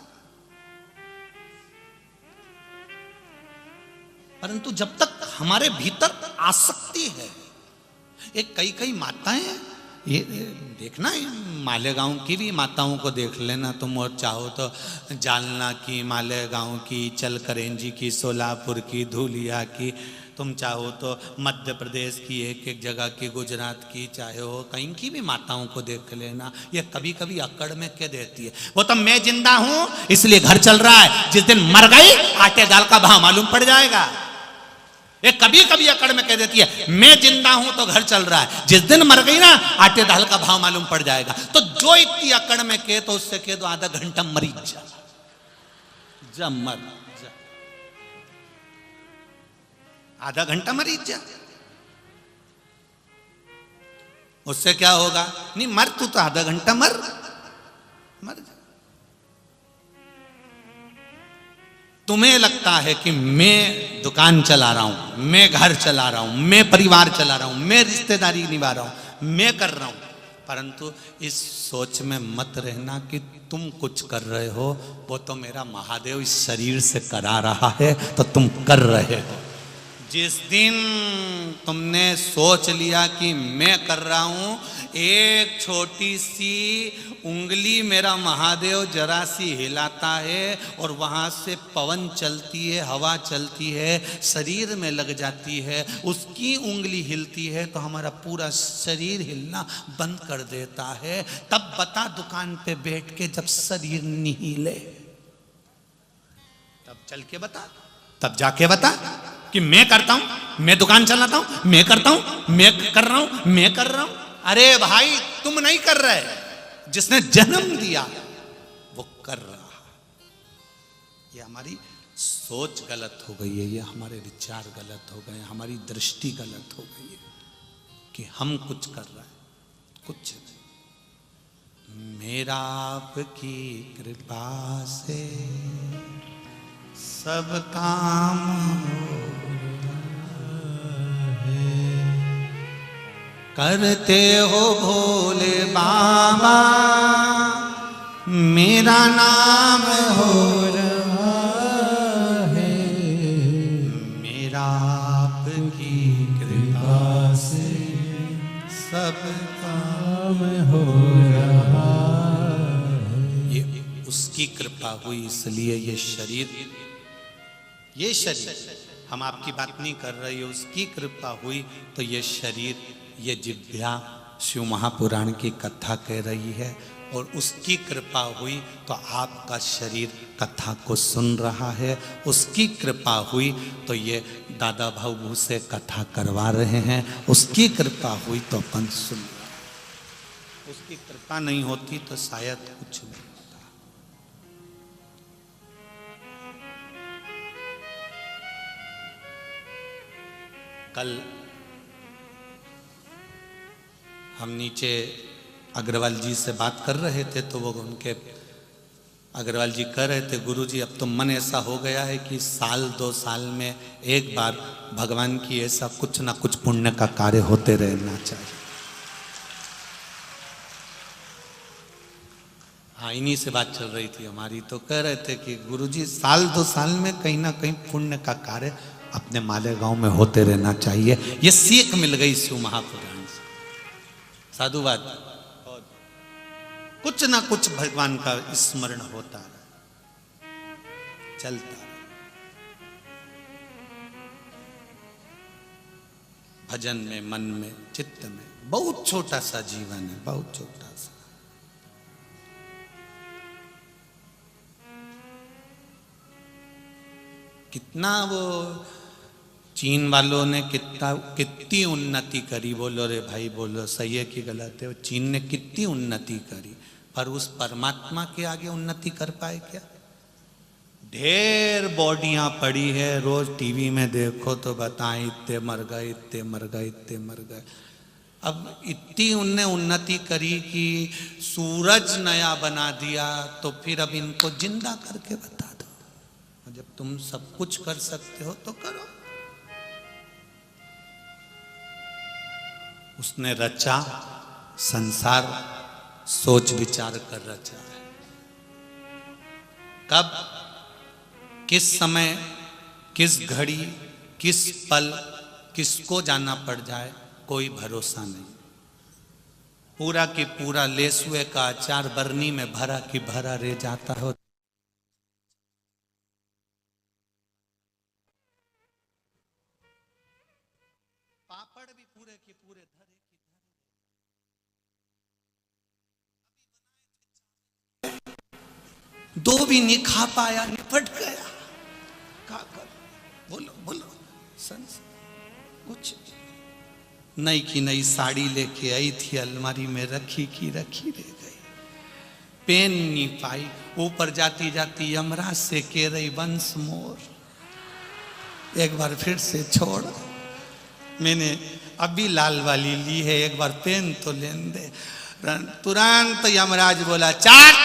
परंतु जब तक हमारे भीतर आसक्ति है, एक कई माताएं, ये देखना है मालेगांव की भी माताओं को देख लेना तुम, और चाहो तो जालना की, मालेगांव की, चलकरेंजी की, सोलापुर की, धुलिया की, तुम चाहो तो मध्य प्रदेश की एक एक जगह की, गुजरात की, चाहे हो कहीं की भी माताओं को देख लेना। ये कभी कभी अकड़ में कह देती है वो तो मैं जिंदा हूं इसलिए घर चल रहा है, जिस दिन मर गई आटे दाल का भाव मालूम पड़ जाएगा। ये कभी कभी अकड़ में कह देती है मैं जिंदा हूं तो घर चल रहा है, जिस दिन मर गई ना आटे दाल का भाव मालूम पड़ जाएगा। तो जो इतनी अकड़ में कहे तो उससे कह दो आधा घंटा मरी जा, मर जा, आधा घंटा मरी जा, उससे क्या होगा? नहीं मर तू तो आधा घंटा मर जा। तुम्हें लगता है कि मैं दुकान चला रहा हूं, मैं घर चला रहा हूं, मैं परिवार चला रहा हूं, मैं रिश्तेदारी निभा रहा हूं, मैं कर रहा हूं, परंतु इस सोच में मत रहना कि तुम कुछ कर रहे हो, वो तो मेरा महादेव इस शरीर से करा रहा है तो तुम कर रहे हो। जिस दिन तुमने सोच लिया कि मैं कर रहा हूं, एक छोटी सी उंगली मेरा महादेव जरा सी हिलाता है और वहां से पवन चलती है, हवा चलती है, शरीर में लग जाती है, उसकी उंगली हिलती है तो हमारा पूरा शरीर हिलना बंद कर देता है। तब बता दुकान पे बैठ के जब शरीर नहीं हिले, चल के बता, तब जाके बता कि मैं करता हूं, मैं दुकान चलाता हूं, मैं करता हूं, मैं कर रहा हूं, मैं कर रहा हूं। अरे भाई तुम नहीं कर रहे, जिसने जन्म दिया वो कर रहा। ये हमारी सोच गलत हो गई है, ये हमारे विचार गलत हो गए, हमारी दृष्टि गलत हो गई है कि हम कुछ कर रहे हैं, कुछ नहीं। मेरा आपकी कृपा से सब काम करते हो भोले बाबा, मेरा नाम हो रहा है, मेरा आपकी कृपा से सब काम हो रहा है। ये उसकी कृपा हुई, इसलिए ये शरीर हम आपकी बात नहीं कर रहे, उसकी कृपा हुई तो ये शरीर, ये जिह्वा शिव महापुराण की कथा कह रही है, और उसकी कृपा हुई तो आपका शरीर कथा को सुन रहा है, उसकी कृपा हुई तो ये दादा भाऊ से कथा करवा रहे हैं, उसकी कृपा हुई तो अपन सुन रहे हैं। उसकी कृपा नहीं होती तो शायद कुछ नहीं होता। कल हम नीचे अग्रवाल जी से बात कर रहे थे तो वो उनके अग्रवाल जी कह रहे थे, गुरुजी अब तो मन ऐसा हो गया है कि साल 2 साल में एक बार भगवान की ऐसा कुछ ना कुछ पुण्य का कार्य होते रहना चाहिए। हाँ, इन्हीं से बात चल रही थी हमारी, तो कह रहे थे कि गुरुजी साल 2 साल में कहीं ना कहीं पुण्य का कार्य अपने मालेगांव में होते रहना चाहिए। ये सीख मिल गई शिव महापुराण से, साधुवाद। कुछ ना कुछ भगवान का स्मरण होता है, चलता है। भजन में, मन में, चित्त में, बहुत छोटा सा जीवन है, बहुत छोटा सा। कितना वो चीन वालों ने कितनी उन्नति करी, बोलो रे भाई बोलो, सही है कि गलत है? चीन ने कितनी उन्नति करी, पर उस परमात्मा के आगे उन्नति कर पाए क्या? ढेर बॉडियां पड़ी है, रोज टीवी में देखो तो बताएं इतने मर गए, इतने मर गए, इतने मर गए। अब इतनी उनने उन्नति करी कि सूरज नया बना दिया, तो फिर अब इनको जिंदा करके बता दो। जब तुम सब कुछ कर सकते हो तो करो। उसने रचा संसार सोच विचार कर रचा है। कब, किस समय, किस घड़ी, किस पल किसको जाना पड़ जाए कोई भरोसा नहीं। पूरा की पूरा लेसुए का अचार बरनी में भरा की भरा रह जाता हो। पापड़ भी पूरे के पूरे धरे की धरे। दो भी नहीं खा पाया, निपट गया। क्या कर, बोलो बोलो, कुछ नई की नई साड़ी लेके आई थी, अलमारी में रखी की रखी रह गई, पहन नहीं पाई। ऊपर जाती जाती यमराज से कह रही वंश मोर, एक बार फिर से छोड़, मैंने अभी लाल वाली ली है, एक बार पहन तो लेने दे। तुरंत यमराज बोला चाट,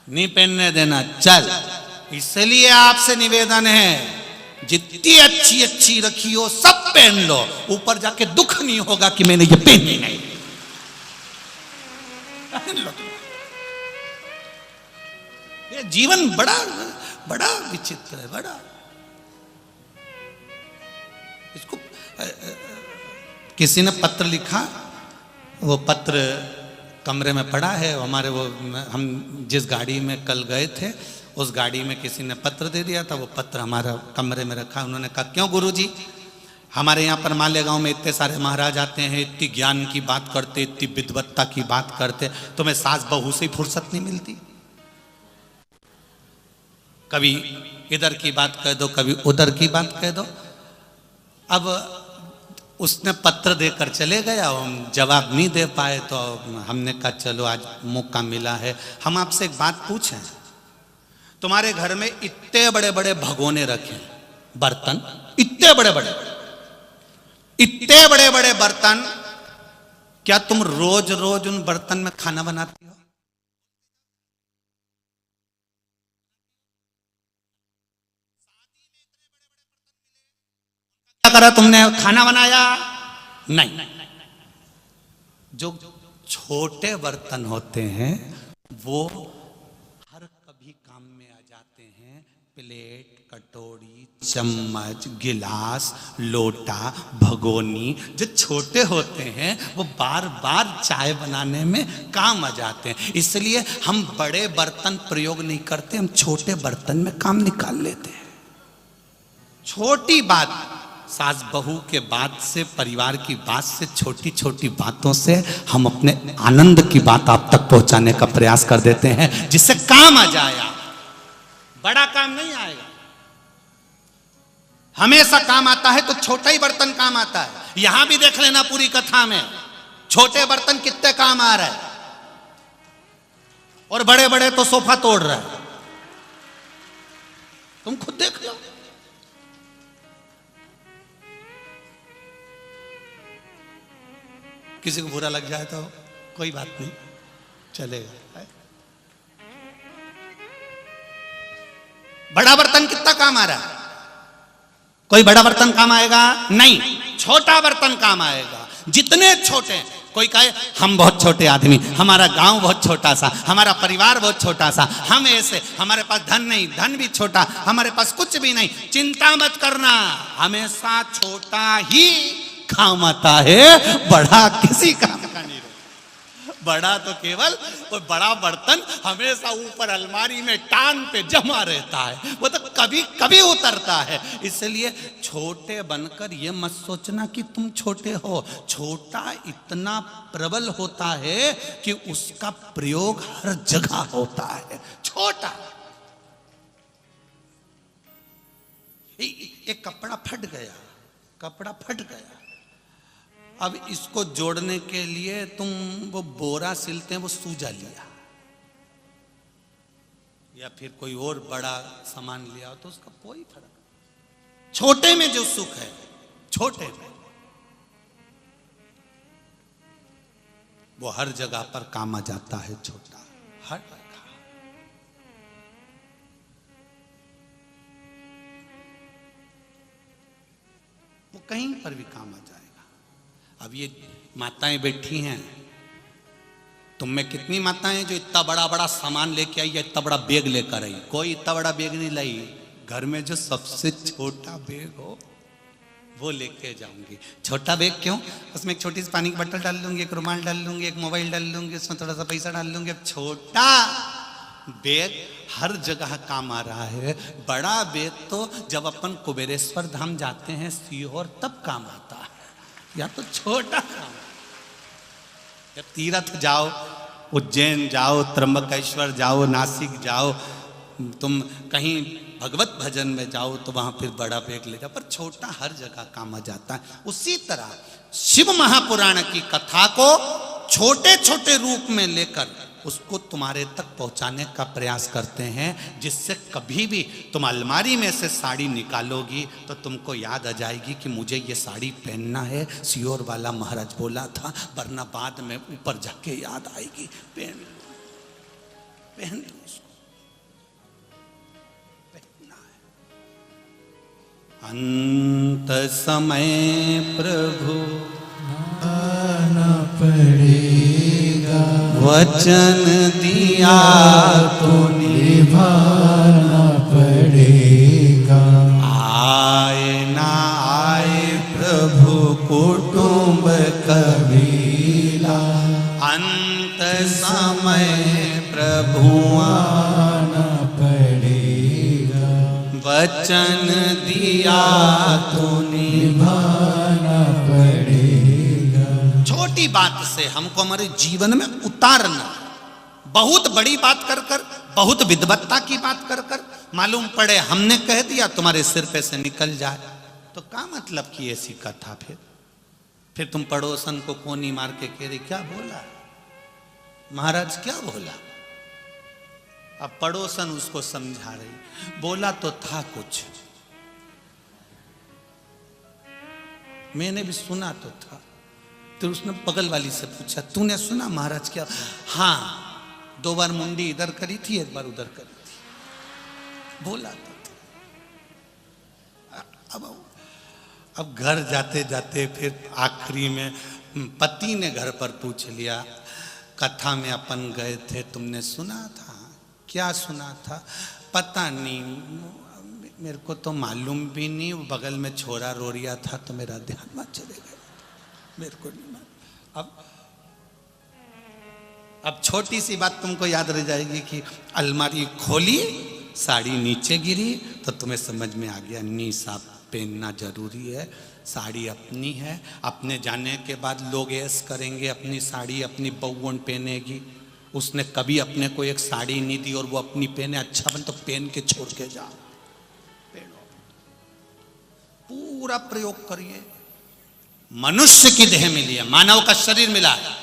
नहीं पहनने देना, चल। इसलिए आपसे निवेदन है, जितनी अच्छी अच्छी रखी हो सब पहन लो, ऊपर जाके दुख नहीं होगा कि मैंने ये पहनी नहीं। पहन लो। ये जीवन बड़ा बड़ा विचित्र है, बड़ा। इसको किसी ने पत्र लिखा, वो पत्र कमरे में पड़ा है हमारे। वो हम जिस गाड़ी में कल गए थे, उस गाड़ी में किसी ने पत्र दे दिया था, वो पत्र हमारा कमरे में रखा। उन्होंने कहा क्यों गुरुजी, हमारे यहाँ पर मालेगांव में इतने सारे महाराज आते हैं, इतनी ज्ञान की बात करते, इतनी विद्वत्ता की बात करते, तुम्हें सास बहू से ही फुर्सत नहीं मिलती? कभी इधर की बात कह दो, कभी उधर की बात कह दो। अब उसने पत्र देकर चले गया, हम जवाब नहीं दे पाए, तो हमने कहा चलो आज मौका मिला है। हम आपसे एक बात पूछें, तुम्हारे घर में इतने बड़े बड़े भगोने रखे, बर्तन इतने बड़े बड़े बर्तन, क्या तुम रोज रोज उन बर्तन में खाना बनाती हो? क्या करा तुमने? खाना बनाया? नहीं। जो छोटे बर्तन होते हैं वो हर कभी काम में आ जाते हैं। प्लेट, कटोरी, चम्मच, गिलास, लोटा, भगोनी, जो छोटे होते हैं वो बार बार चाय बनाने में काम आ जाते हैं। इसलिए हम बड़े बर्तन प्रयोग नहीं करते, हम छोटे बर्तन में काम निकाल लेते हैं। छोटी बात, सास बहू के बात से, परिवार की बात से, छोटी छोटी बातों से हम अपने आनंद की बात आप तक पहुंचाने का प्रयास कर देते हैं, जिससे काम आ जाएगा। बड़ा काम नहीं आएगा। हमेशा काम आता है तो छोटा ही बर्तन काम आता है। यहां भी देख लेना पूरी कथा में छोटे बर्तन कितने काम आ रहे हैं, और बड़े बड़े तो सोफा तोड़ रहे हैं। तुम खुद देख लो। किसी को बुरा लग जाए तो कोई बात नहीं, चलेगा। बड़ा बर्तन कितना काम आ रहा है? कोई बड़ा बर्तन काम आएगा? नहीं, छोटा बर्तन काम आएगा। जितने छोटे, कोई कहे हम बहुत छोटे आदमी, हमारा गांव बहुत छोटा सा, हमारा परिवार बहुत छोटा सा, हम ऐसे, हमारे पास धन नहीं, धन भी छोटा, हमारे पास कुछ भी नहीं। चिंता मत करना, हमेशा छोटा ही काम आता है, बड़ा किसी काम का नहीं रहता। बड़ा तो केवल वो बड़ा बर्तन हमेशा ऊपर अलमारी में टांग पे जमा रहता है, वो तो कभी कभी उतरता है। इसलिए छोटे बनकर ये मत सोचना कि तुम छोटे हो। छोटा इतना प्रबल होता है कि उसका प्रयोग हर जगह होता है। छोटा, एक कपड़ा फट गया, अब इसको जोड़ने के लिए तुम वो बोरा सिलते हैं, वो सूजा लिया, या फिर कोई और बड़ा सामान लिया तो उसका कोई फर्क नहीं। छोटे में जो सुख है, छोटे में, वो हर जगह पर काम आ जाता है। छोटा हर जगह, वो कहीं पर भी काम आ जाएगा। अब ये माताएं बैठी हैं, तुम में कितनी माताएं जो इतना बड़ा बड़ा सामान लेके आई या इतना बड़ा बैग लेकर आई? कोई इतना बड़ा बैग नहीं लाई। घर में जो सबसे छोटा बैग हो वो लेके जाऊंगी। छोटा बैग क्यों? उसमें एक छोटी सी पानी की बोतल डाल लूंगी, एक रुमाल डाल लूंगी, एक मोबाइल डाल लूंगी, उसमें थोड़ा सा पैसा डाल लूंगी। अब छोटा बैग हर जगह काम आ रहा है। बड़ा बैग तो जब अपन कुबेरेश्वर धाम जाते हैं सीहोर, तब काम आता है, या तो छोटा काम। जब तीर्थ जाओ, उज्जैन जाओ, त्र्यंबकेश्वर जाओ, नासिक जाओ, तुम कहीं भगवत भजन में जाओ तो वहां फिर बड़ा बैग ले जाओ, पर छोटा हर जगह काम आ जाता है। उसी तरह शिव महापुराण की कथा को छोटे छोटे रूप में लेकर उसको तुम्हारे तक पहुंचाने का प्रयास करते हैं, जिससे कभी भी तुम अलमारी में से साड़ी निकालोगी तो तुमको याद आ जाएगी कि मुझे ये साड़ी पहनना है, सियोर वाला महाराज बोला था, वरना बाद में ऊपर जाके याद आएगी। पहन उसको, पहनना है। अंत समय प्रभु आना पड़ेगा, वचन दिया तो निभाना पड़ेगा। आए ना आए प्रभु कुटुंब कबीला, अंत समय प्रभु आना पड़ेगा, वचन दिया तो निभाना पड़ेगा। छोटी बात से हमको हमारे जीवन में उतारना, बहुत बड़ी बात कर कर बहुत विद्वत्ता की बात कर कर मालूम पड़े हमने कह दिया तुम्हारे सिर पे से निकल जाए, तो क्या मतलब की ऐसी कथा? फिर तुम पड़ोसन को कोनी मार के कह रही क्या बोला महाराज, क्या बोला? अब पड़ोसन उसको समझा रही, बोला तो था कुछ, मैंने भी सुना तो था। तो उसने बगल वाली से पूछा तूने सुना महाराज क्या? हाँ, 2 बार मुंडी इधर करी थी, 1 बार उधर करी थी, बोला तो था। अब घर जाते जाते फिर आखिरी में पति ने घर पर पूछ लिया, कथा में अपन गए थे, तुमने सुना था? क्या सुना था? पता नहीं, मेरे को तो मालूम भी नहीं, बगल में छोरा रो रिया था तो मेरा ध्यान मत चले गया, मेरे को नहीं मालूम। अब छोटी सी बात तुमको याद रह जाएगी कि अलमारी खोली, साड़ी नीचे गिरी, तो तुम्हें समझ में आ गया निसाब पहनना जरूरी है, साड़ी अपनी है, अपने जाने के बाद लोग ऐश करेंगे अपनी साड़ी अपनी बहुवन पहनेगी। उसने कभी अपने को एक साड़ी नहीं दी और वो अपनी पहने, अच्छा बन तो पहन के छोड़ के जा, पूरा प्रयोग करिए। मनुष्य की देह मिली है, मानव का शरीर मिला है,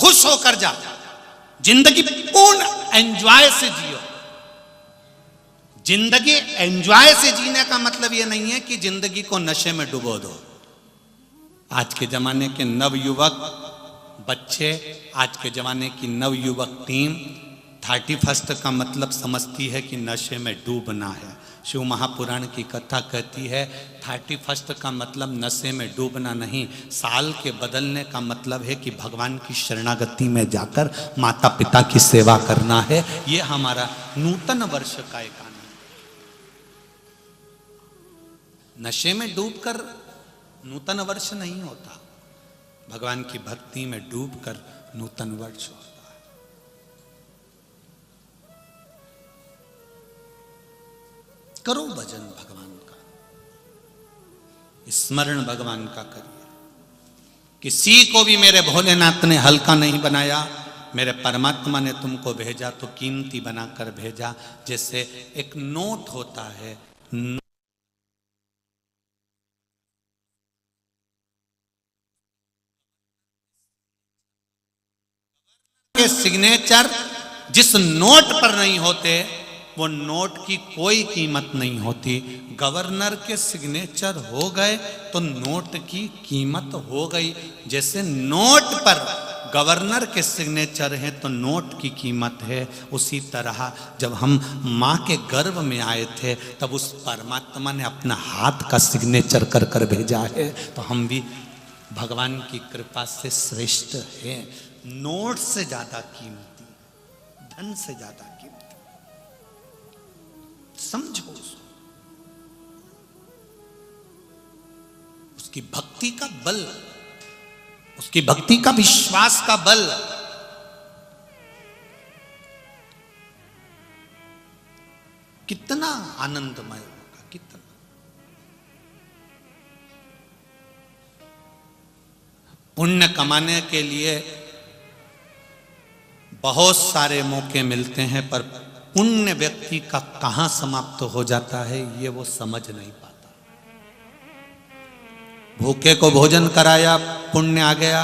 खुश होकर जा, जिंदगी पूर्ण एंजॉय से जियो। जिंदगी एंजॉय से जीने का मतलब यह नहीं है कि जिंदगी को नशे में डुबो दो। आज के जमाने के नवयुवक बच्चे, आज के जमाने की नवयुवक टीम 31 का मतलब समझती है कि नशे में डूबना है। शिव महापुराण की कथा कहती है 31 का मतलब नशे में डूबना नहीं, साल के बदलने का मतलब है कि भगवान की शरणागति में जाकर माता पिता की सेवा करना है। ये हमारा नूतन वर्ष का एक आनंद। नशे में डूबकर नूतन वर्ष नहीं होता, भगवान की भक्ति में डूबकर नूतन वर्ष होता है। करो भजन भगवान का, स्मरण भगवान का करिए। किसी को भी मेरे भोलेनाथ ने हल्का नहीं बनाया, मेरे परमात्मा ने तुमको भेजा तो कीमती बनाकर भेजा। जैसे एक नोट होता है, के सिग्नेचर जिस नोट पर नहीं होते वो नोट की कोई कीमत नहीं होती। गवर्नर के सिग्नेचर हो गए तो नोट की कीमत हो गई। जैसे नोट पर गवर्नर के सिग्नेचर हैं तो नोट की कीमत है, उसी तरह जब हम माँ के गर्भ में आए थे तब उस परमात्मा ने अपना हाथ का सिग्नेचर कर कर भेजा है, तो हम भी भगवान की कृपा से श्रेष्ठ हैं। नोट से ज्यादा कीमती, धन से ज्यादा कीमती। समझो उसकी भक्ति का बल, उसकी भक्ति का विश्वास का बल। कितना आनंदमय होगा, कितना। पुण्य कमाने के लिए बहुत सारे मौके मिलते हैं, पर पुण्य व्यक्ति का कहां समाप्त हो जाता है ये वो समझ नहीं पाता। भूखे को भोजन कराया, पुण्य आ गया,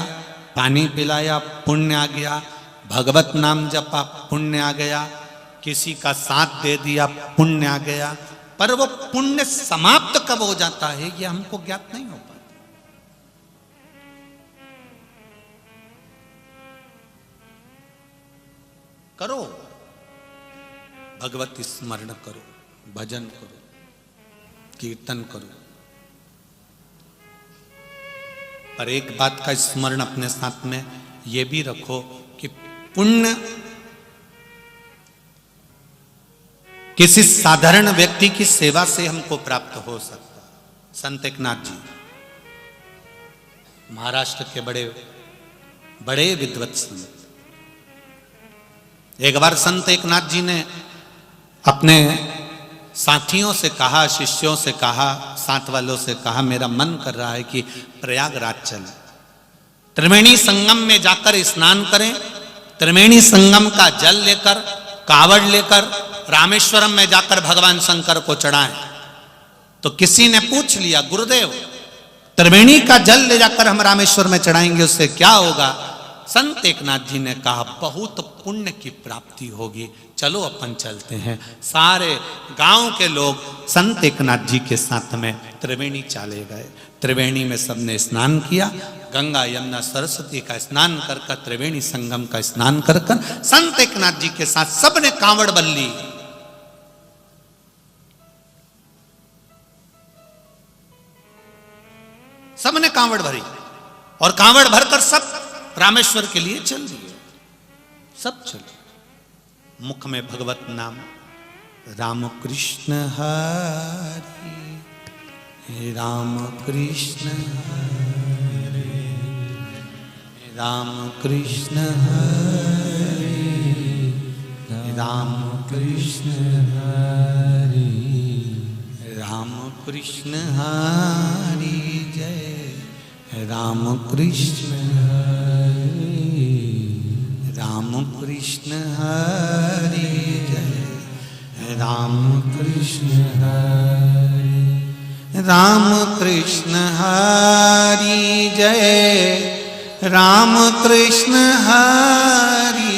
पानी पिलाया, पुण्य आ गया, भगवत नाम जपा, पुण्य आ गया, किसी का साथ दे दिया, पुण्य आ गया, पर वो पुण्य समाप्त कब हो जाता है ये हमको ज्ञात नहीं हो पाता। करो भगवत स्मरण करो, भजन करो, कीर्तन करो, पर एक बात का स्मरण अपने साथ में ये भी रखो कि पुण्य किसी साधारण व्यक्ति की सेवा से हमको प्राप्त हो सकता है। संत एकनाथ जी महाराष्ट्र के बड़े बड़े विद्वत संत। एक बार संत एकनाथ जी ने अपने साथियों से कहा, शिष्यों से कहा, साथ वालों से कहा, मेरा मन कर रहा है कि प्रयागराज चलें, त्रिवेणी संगम में जाकर स्नान करें, त्रिवेणी संगम का जल लेकर कावड़ लेकर रामेश्वरम में जाकर भगवान शंकर को चढ़ाएं। तो किसी ने पूछ लिया, गुरुदेव त्रिवेणी का जल ले जाकर हम रामेश्वर में चढ़ाएंगे, उससे क्या होगा? संत एकनाथ जी ने कहा, बहुत पुण्य की प्राप्ति होगी, चलो अपन चलते हैं। सारे गांव के लोग संत एकनाथ जी के साथ में त्रिवेणी चले गए। त्रिवेणी में सबने स्नान किया, गंगा यमुना सरस्वती का स्नान कर कर, त्रिवेणी संगम का स्नान कर कर संत एकनाथ जी के साथ सबने कांवड़ बल्ली। सबने कांवड़ भरी और कांवड़ भरकर सब रामेश्वर के लिए चल दिए। सब चले, मुख में भगवत नाम, राम कृष्ण हरि राम कृष्ण हरि राम कृष्ण हरि राम कृष्ण हरि राम कृष्ण हरि जय राम कृष्ण हरि राम कृष्ण हरि जय राम कृष्ण हरि राम कृष्ण हरि जय राम कृष्ण हरि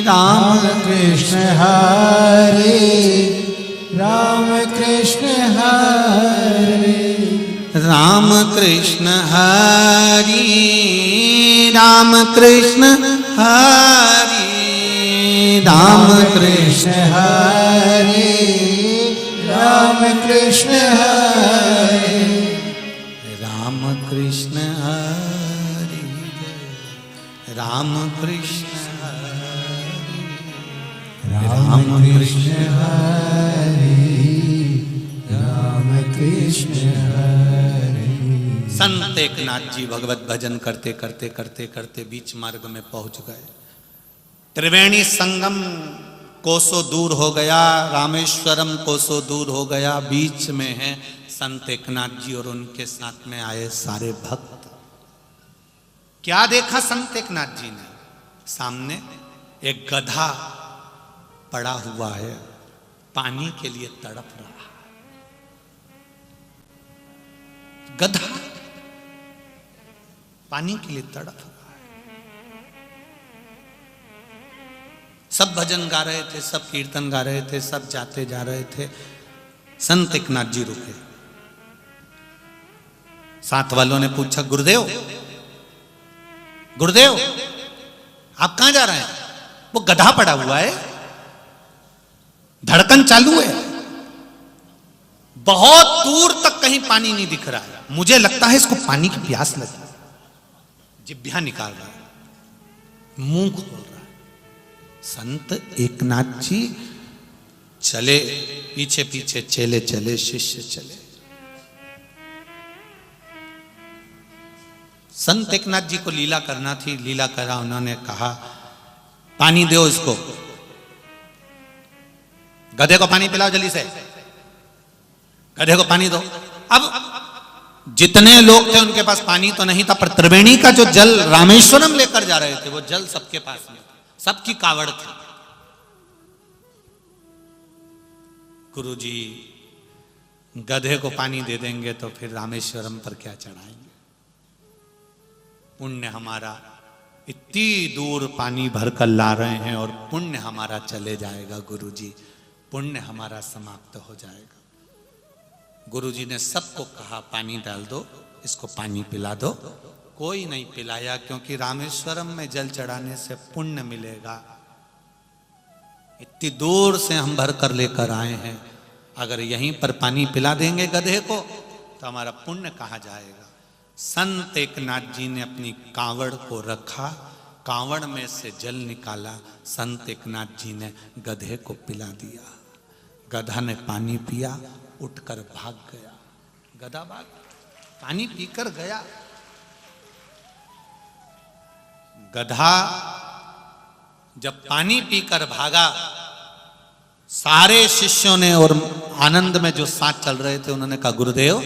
राम कृष्ण हरि राम कृष्ण हरि राम कृष्ण हरि राम कृष्ण हरि राम कृष्ण हरि राम कृष्ण हरि राम कृष्ण हरि राम कृष्ण हरि राम कृष्ण हरि राम कृष्ण हरि। संत एकनाथ जी भगवत भजन करते करते करते करते बीच मार्ग में पहुंच गए। त्रिवेणी संगम कोसों दूर हो गया, रामेश्वरम कोसों दूर हो गया, बीच में है संत एकनाथ जी और उनके साथ में आए सारे भक्त। क्या देखा संत एकनाथ जी ने? सामने एक गधा पड़ा हुआ है, पानी के लिए तड़प रहा है। गधा पानी के लिए तड़प रहा है। सब भजन गा रहे थे, सब कीर्तन गा रहे थे, सब जाते जा रहे थे। संत एकनाथ जी रुके। साथ वालों ने पूछा, गुरुदेव गुरुदेव आप कहां जा रहे हैं? वो गधा पड़ा हुआ है, धड़कन चालू है, बहुत दूर तक कहीं पानी नहीं दिख रहा है, मुझे लगता है इसको पानी की प्यास लगी। जिभ्या निकाल रहा है, मुंह खोल रहा है। संत एकनाथ जी चले, पीछे पीछे चेले चले, शिष्य चले। संत एकनाथ जी को लीला करना थी, लीला करा। उन्होंने कहा, पानी दो इसको, गधे को पानी पिलाओ जल्दी से, गधे को पानी दो। अब जितने लोग थे उनके पास पानी तो नहीं था, पर त्रिवेणी का जो जल रामेश्वरम लेकर जा रहे थे वो जल सबके पास में था, सबकी कावड़ थी। गुरुजी गधे को पानी दे देंगे तो फिर रामेश्वरम पर क्या चढ़ाएंगे? पुण्य हमारा इतनी दूर पानी भरकर ला रहे हैं और पुण्य हमारा चले जाएगा गुरुजी, पुण्य हमारा समाप्त हो जाएगा। गुरुजी ने सबको कहा, पानी डाल दो, इसको पानी पिला दो। कोई नहीं पिलाया, क्योंकि रामेश्वरम में जल चढ़ाने से पुण्य मिलेगा। इतनी दूर से हम भर कर लेकर आए हैं, अगर यहीं पर पानी पिला देंगे गधे को तो हमारा पुण्य कहाँ जाएगा? संत एकनाथ जी ने अपनी कांवड़ को रखा, कांवड़ में से जल निकाला, संत एकनाथ जी ने गधे को पिला दिया। गधा ने पानी पिया, उठकर भाग गया। गधा भाग, पानी पीकर गया। गधा जब पानी पीकर भागा, सारे शिष्यों ने और आनंद में जो साथ चल रहे थे उन्होंने कहा, गुरुदेव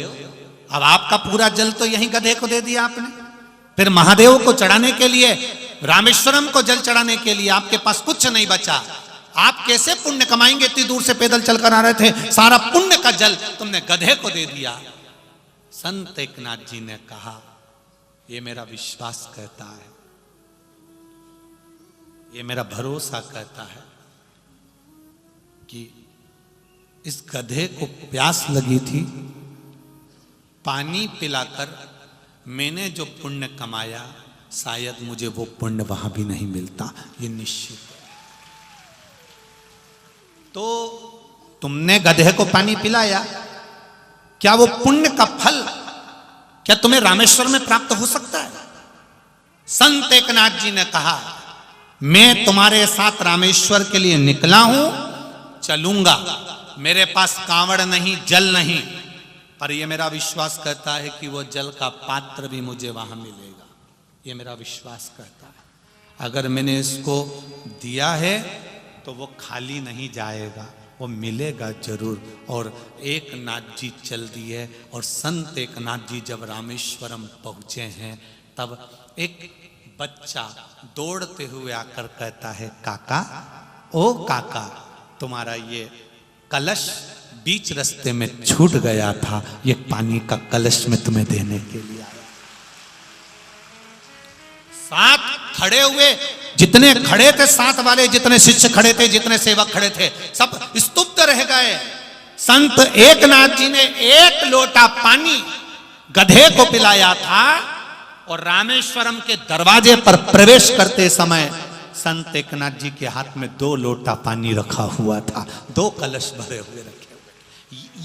अब आपका पूरा जल तो यहीं गधे को दे दिया आपने, फिर महादेव को चढ़ाने के लिए, रामेश्वरम को जल चढ़ाने के लिए आपके पास कुछ नहीं बचा। आप कैसे पुण्य कमाएंगे? इतनी दूर से पैदल चलकर आ रहे थे, सारा पुण्य का जल तुमने गधे को दे दिया। संत एकनाथ जी ने कहा, ये मेरा विश्वास कहता है, ये मेरा भरोसा कहता है कि इस गधे को प्यास लगी थी, पानी पिलाकर मैंने जो पुण्य कमाया, शायद मुझे वो पुण्य वहां भी नहीं मिलता, ये निश्चित है। तो तुमने गधे को पानी पिलाया, क्या वो पुण्य का फल क्या तुम्हें रामेश्वर में प्राप्त हो सकता है? संत एकनाथ जी ने कहा, मैं तुम्हारे साथ रामेश्वर के लिए निकला हूं, चलूंगा, मेरे पास कांवड़ नहीं, जल नहीं, पर यह मेरा विश्वास कहता है कि वो जल का पात्र भी मुझे वहां मिलेगा। ये मेरा विश्वास कहता है, अगर मैंने इसको दिया है तो वो खाली नहीं जाएगा, वो मिलेगा जरूर। और एकनाथ जी चल दिए, और संत एकनाथ जी जब रामेश्वरम पहुंचे हैं, तब एक बच्चा दौड़ते हुए आकर कहता है, काका, ओ काका, तुम्हारा ये कलश बीच रास्ते में छूट गया था, ये पानी का कलश में तुम्हें देने के लिए आया। साथ खड़े हुए जितने खड़े थे, साथ वाले जितने शिष्य खड़े थे, जितने सेवक खड़े थे, सब स्तुप्त रह गए। संत एकनाथ जी ने एक लोटा पानी गधे को पिलाया था, और रामेश्वरम के दरवाजे पर प्रवेश करते समय संत एकनाथ जी के हाथ में 2 लोटा पानी रखा हुआ था, 2 कलश भरे हुए रखे हुए।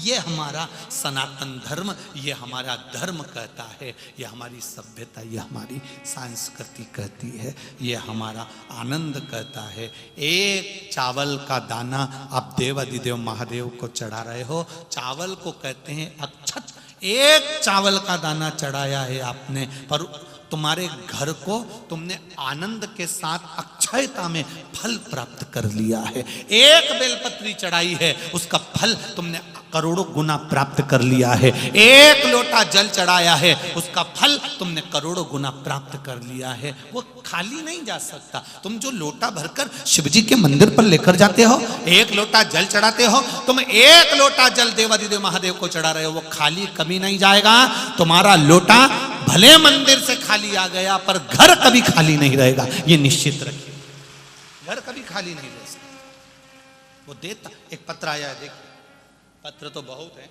ये हमारा सनातन धर्म, ये हमारा धर्म कहता है, ये हमारी सभ्यता, ये हमारी संस्कृति कहती है, ये हमारा आनंद कहता है। एक चावल का दाना आप देवाधिदेव महादेव को चढ़ा रहे हो, चावल को कहते हैं अक्षत। एक चावल का दाना चढ़ाया है आपने, पर तुम्हारे घर को तुमने आनंद के साथ अक्षयता में फल प्राप्त कर लिया है। एक बेलपत्री चढ़ाई है, उसका फल तुमने करोड़ों गुना प्राप्त कर लिया है। एक लोटा जल चढ़ाया है, उसका फल तुमने करोड़ों गुना प्राप्त कर लिया है। वो खाली नहीं जा सकता। तुम जो लोटा भरकर शिवजी के मंदिर पर लेकर जाते हो, एक लोटा जल चढ़ाते हो, तुम एक लोटा जल देवाधिदेव महादेव को चढ़ा रहे हो, वो खाली कभी नहीं जाएगा। तुम्हारा लोटा भले मंदिर से खाली आ गया, पर घर कभी खाली नहीं रहेगा, ये निश्चित रखिए। घर कभी खाली नहीं रह सकता। वो देता, एक पत्र आया है, देखिए, पत्र तो बहुत है।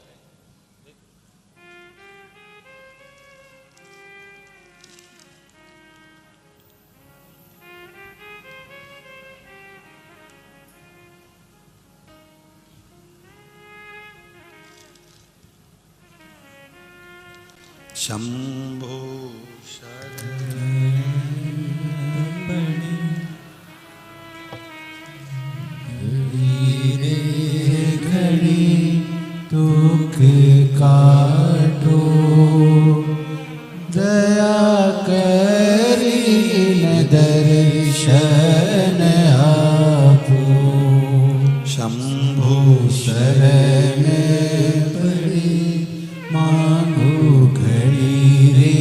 शंभो दुख काटो, दया करी दर्शन आपो। शंभो शरण पड़ी मांगो घड़ी रे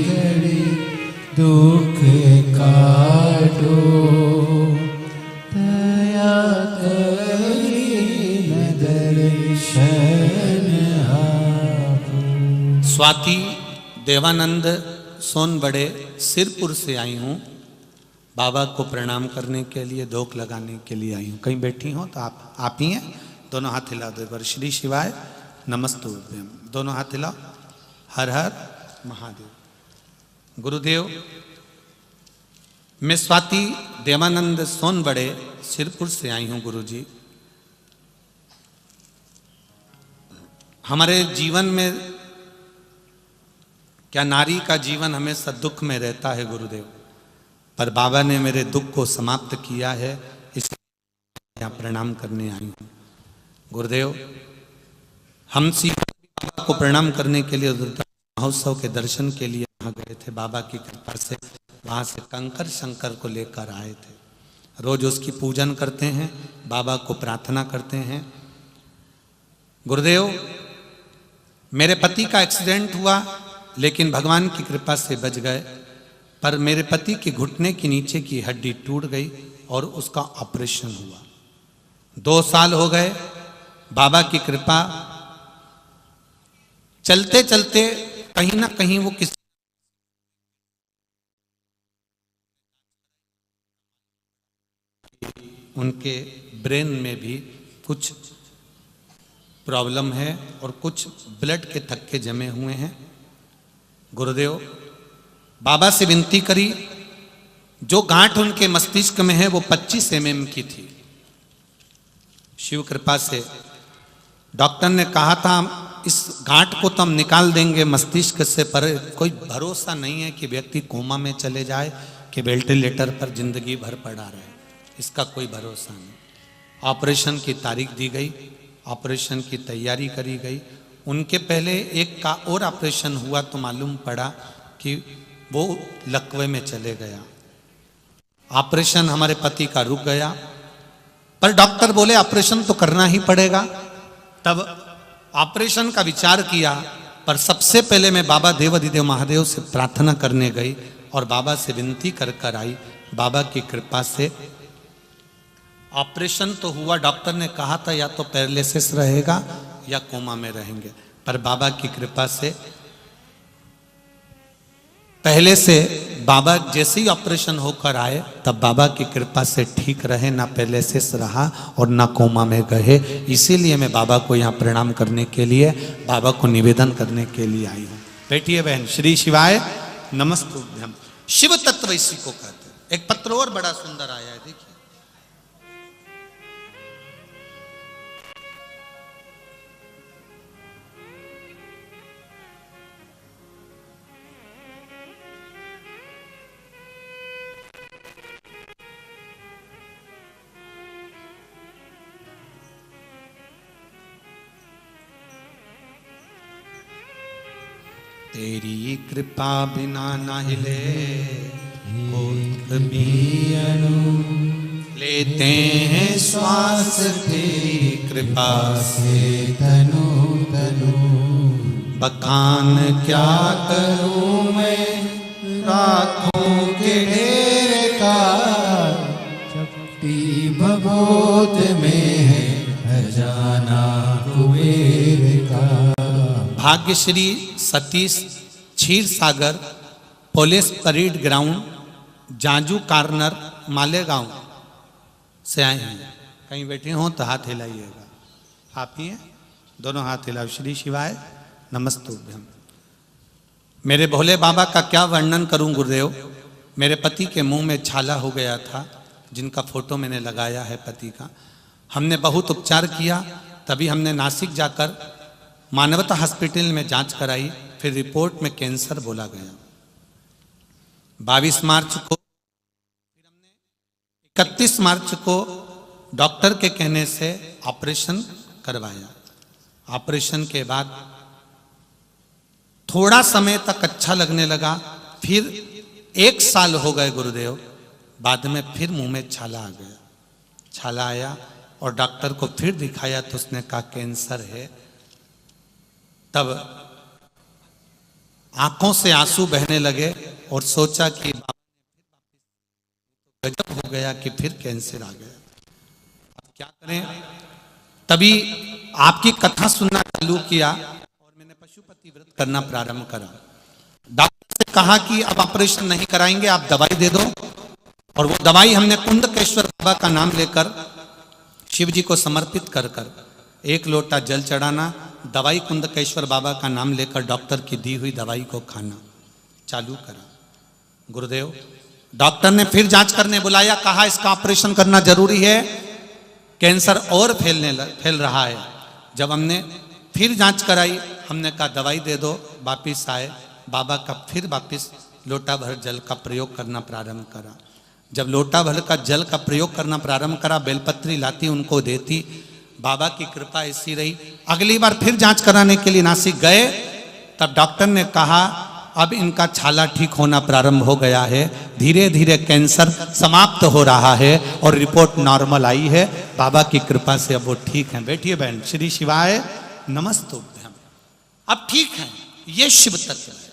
घड़ी, दुख काटो, दया करी दर्शन आपो। स्वाति देवानंद सोनबड़े सिरपुर से आई हूँ, बाबा को प्रणाम करने के लिए, धोख लगाने के लिए आई हूँ। कहीं बैठी हो तो आप ही हैं, दोनों हाथ हिला दो एक बार। श्री शिवाय नमस्तुभ्यम, दोनों हाथ हिलाओ। हर हर महादेव। गुरुदेव, मैं स्वाति देवानंद सोनबड़े सिरपुर से आई हूँ। गुरुजी, हमारे जीवन में क्या नारी का जीवन हमेशा दुख में रहता है गुरुदेव, पर बाबा ने मेरे दुख को समाप्त किया है, इसलिए यहाँ प्रणाम करने आई हूँ। गुरुदेव, हम बाबा को प्रणाम करने के लिए महोत्सव के दर्शन के लिए वहाँ गए थे। बाबा की कृपा से वहाँ से कंकर शंकर को लेकर आए थे। रोज उसकी पूजन करते हैं, बाबा को प्रार्थना करते हैं। गुरुदेव, मेरे पति का एक्सीडेंट हुआ, लेकिन भगवान की कृपा से बच गए, पर मेरे पति के घुटने के नीचे की हड्डी टूट गई और उसका ऑपरेशन हुआ। 2 साल हो गए, बाबा की कृपा, चलते चलते कहीं ना कहीं वो किसी उनके ब्रेन में भी कुछ प्रॉब्लम है और कुछ ब्लड के थक्के जमे हुए हैं। गुरुदेव बाबा से विनती करी, जो गांठ उनके मस्तिष्क में है वो 25 mm की थी। शिव कृपा से डॉक्टर ने कहा था इस गांठ को तो हम निकाल देंगे मस्तिष्क से, पर कोई भरोसा नहीं है कि व्यक्ति कोमा में चले जाए कि वेंटिलेटर पर जिंदगी भर पड़ा रहे, इसका कोई भरोसा नहीं। ऑपरेशन की तारीख दी गई, ऑपरेशन की तैयारी करी गई। उनके पहले एक का और ऑपरेशन हुआ तो मालूम पड़ा कि वो लकवे में चले गया। ऑपरेशन हमारे पति का रुक गया, पर डॉक्टर बोले ऑपरेशन तो करना ही पड़ेगा। तब ऑपरेशन का विचार किया, पर सबसे पहले मैं बाबा देवाधिदेव महादेव से प्रार्थना करने गई और बाबा से विनती कर कर आई। बाबा की कृपा से ऑपरेशन तो हुआ। डॉक्टर ने कहा था या तो पैरालिसिस रहेगा या कोमा में रहेंगे, पर बाबा की कृपा से पहले से बाबा जैसे ही ऑपरेशन होकर आए तब बाबा की कृपा से ठीक रहे, ना पैरालिसिस रहा और ना कोमा में गए। इसीलिए मैं बाबा को यहाँ प्रणाम करने के लिए, बाबा को निवेदन करने के लिए आई हूँ। बैठिए बहन। श्री शिवाय नमस्तुभ्यम। शिव तत्व इसी को कहते हैं। एक पत्र और बड़ा सुंदर आया है, देखिए। तेरी कृपा बिना न हिले कोई भी अणु, लेते हैं श्वास तेरी कृपा से तनु तनु। बखान क्या करूं मैं रातों के ढेर का, चपटी भगोत में है खजाना कुबेर का। Bhagyashree Satish Kshirsagar police parade ground Janju corner Malegaon से आए हैं। कहीं बैठे हो तो हाथ हिलाइएगा। आप ही हैं, दोनों हाथ हिलाओ। श्री शिवाय नमस्तुभ्यम। मेरे भोले बाबा का क्या वर्णन करूं गुरुदेव। मेरे पति के मुंह में छाला हो गया था, जिनका फोटो मैंने लगाया है पति का। हमने बहुत उपचार किया, तभी हमने नासिक जाकर मानवता हॉस्पिटल में जांच कराई, फिर रिपोर्ट में कैंसर बोला गया। 22 मार्च को, फिर हमने 31 मार्च को डॉक्टर के कहने से ऑपरेशन करवाया। ऑपरेशन के बाद थोड़ा समय तक अच्छा लगने लगा, फिर 1 साल हो गए गुरुदेव, बाद में फिर मुंह में छाला आ गया। छाला आया और डॉक्टर को फिर दिखाया तो उसने कहा कैंसर है। तब आंखों से आंसू बहने लगे और सोचा कि गजब हो गया कि फिर कैंसर आ गया, अब क्या करें। तभी आपकी कथा सुनना चालू किया और मैंने पशुपति व्रत करना प्रारंभ करा। डॉक्टर से कहा कि अब ऑपरेशन नहीं कराएंगे, आप दवाई दे दो। और वो दवाई हमने कुंदकेश्वर बाबा का नाम लेकर शिव जी को समर्पित कर कर 1 लोटा जल चढ़ाना, दवाई कुंदकेश्वर बाबा का नाम लेकर डॉक्टर की दी हुई दवाई को खाना चालू करा। गुरुदेव डॉक्टर ने फिर जांच करने बुलाया, कहा इसका ऑपरेशन करना जरूरी है, कैंसर और फैल रहा है। जब हमने फिर जांच कराई, हमने कहा दवाई दे दो। वापिस आए, बाबा का फिर वापिस लोटा भर जल का प्रयोग करना प्रारंभ करा। जब लोटा भर का जल का प्रयोग करना प्रारंभ करा, बेलपत्री लाती उनको देती। बाबा की कृपा ऐसी रही। अगली बार फिर जांच कराने के लिए नासिक गए, तब डॉक्टर ने कहा अब इनका छाला ठीक होना प्रारंभ हो गया है, धीरे धीरे कैंसर समाप्त हो रहा है और रिपोर्ट नॉर्मल आई है। बाबा की कृपा से अब वो ठीक हैं। बैठिए बहन। श्री शिवाय नमस्तुभ्यम। अब ठीक है। ये शिव तत्व है।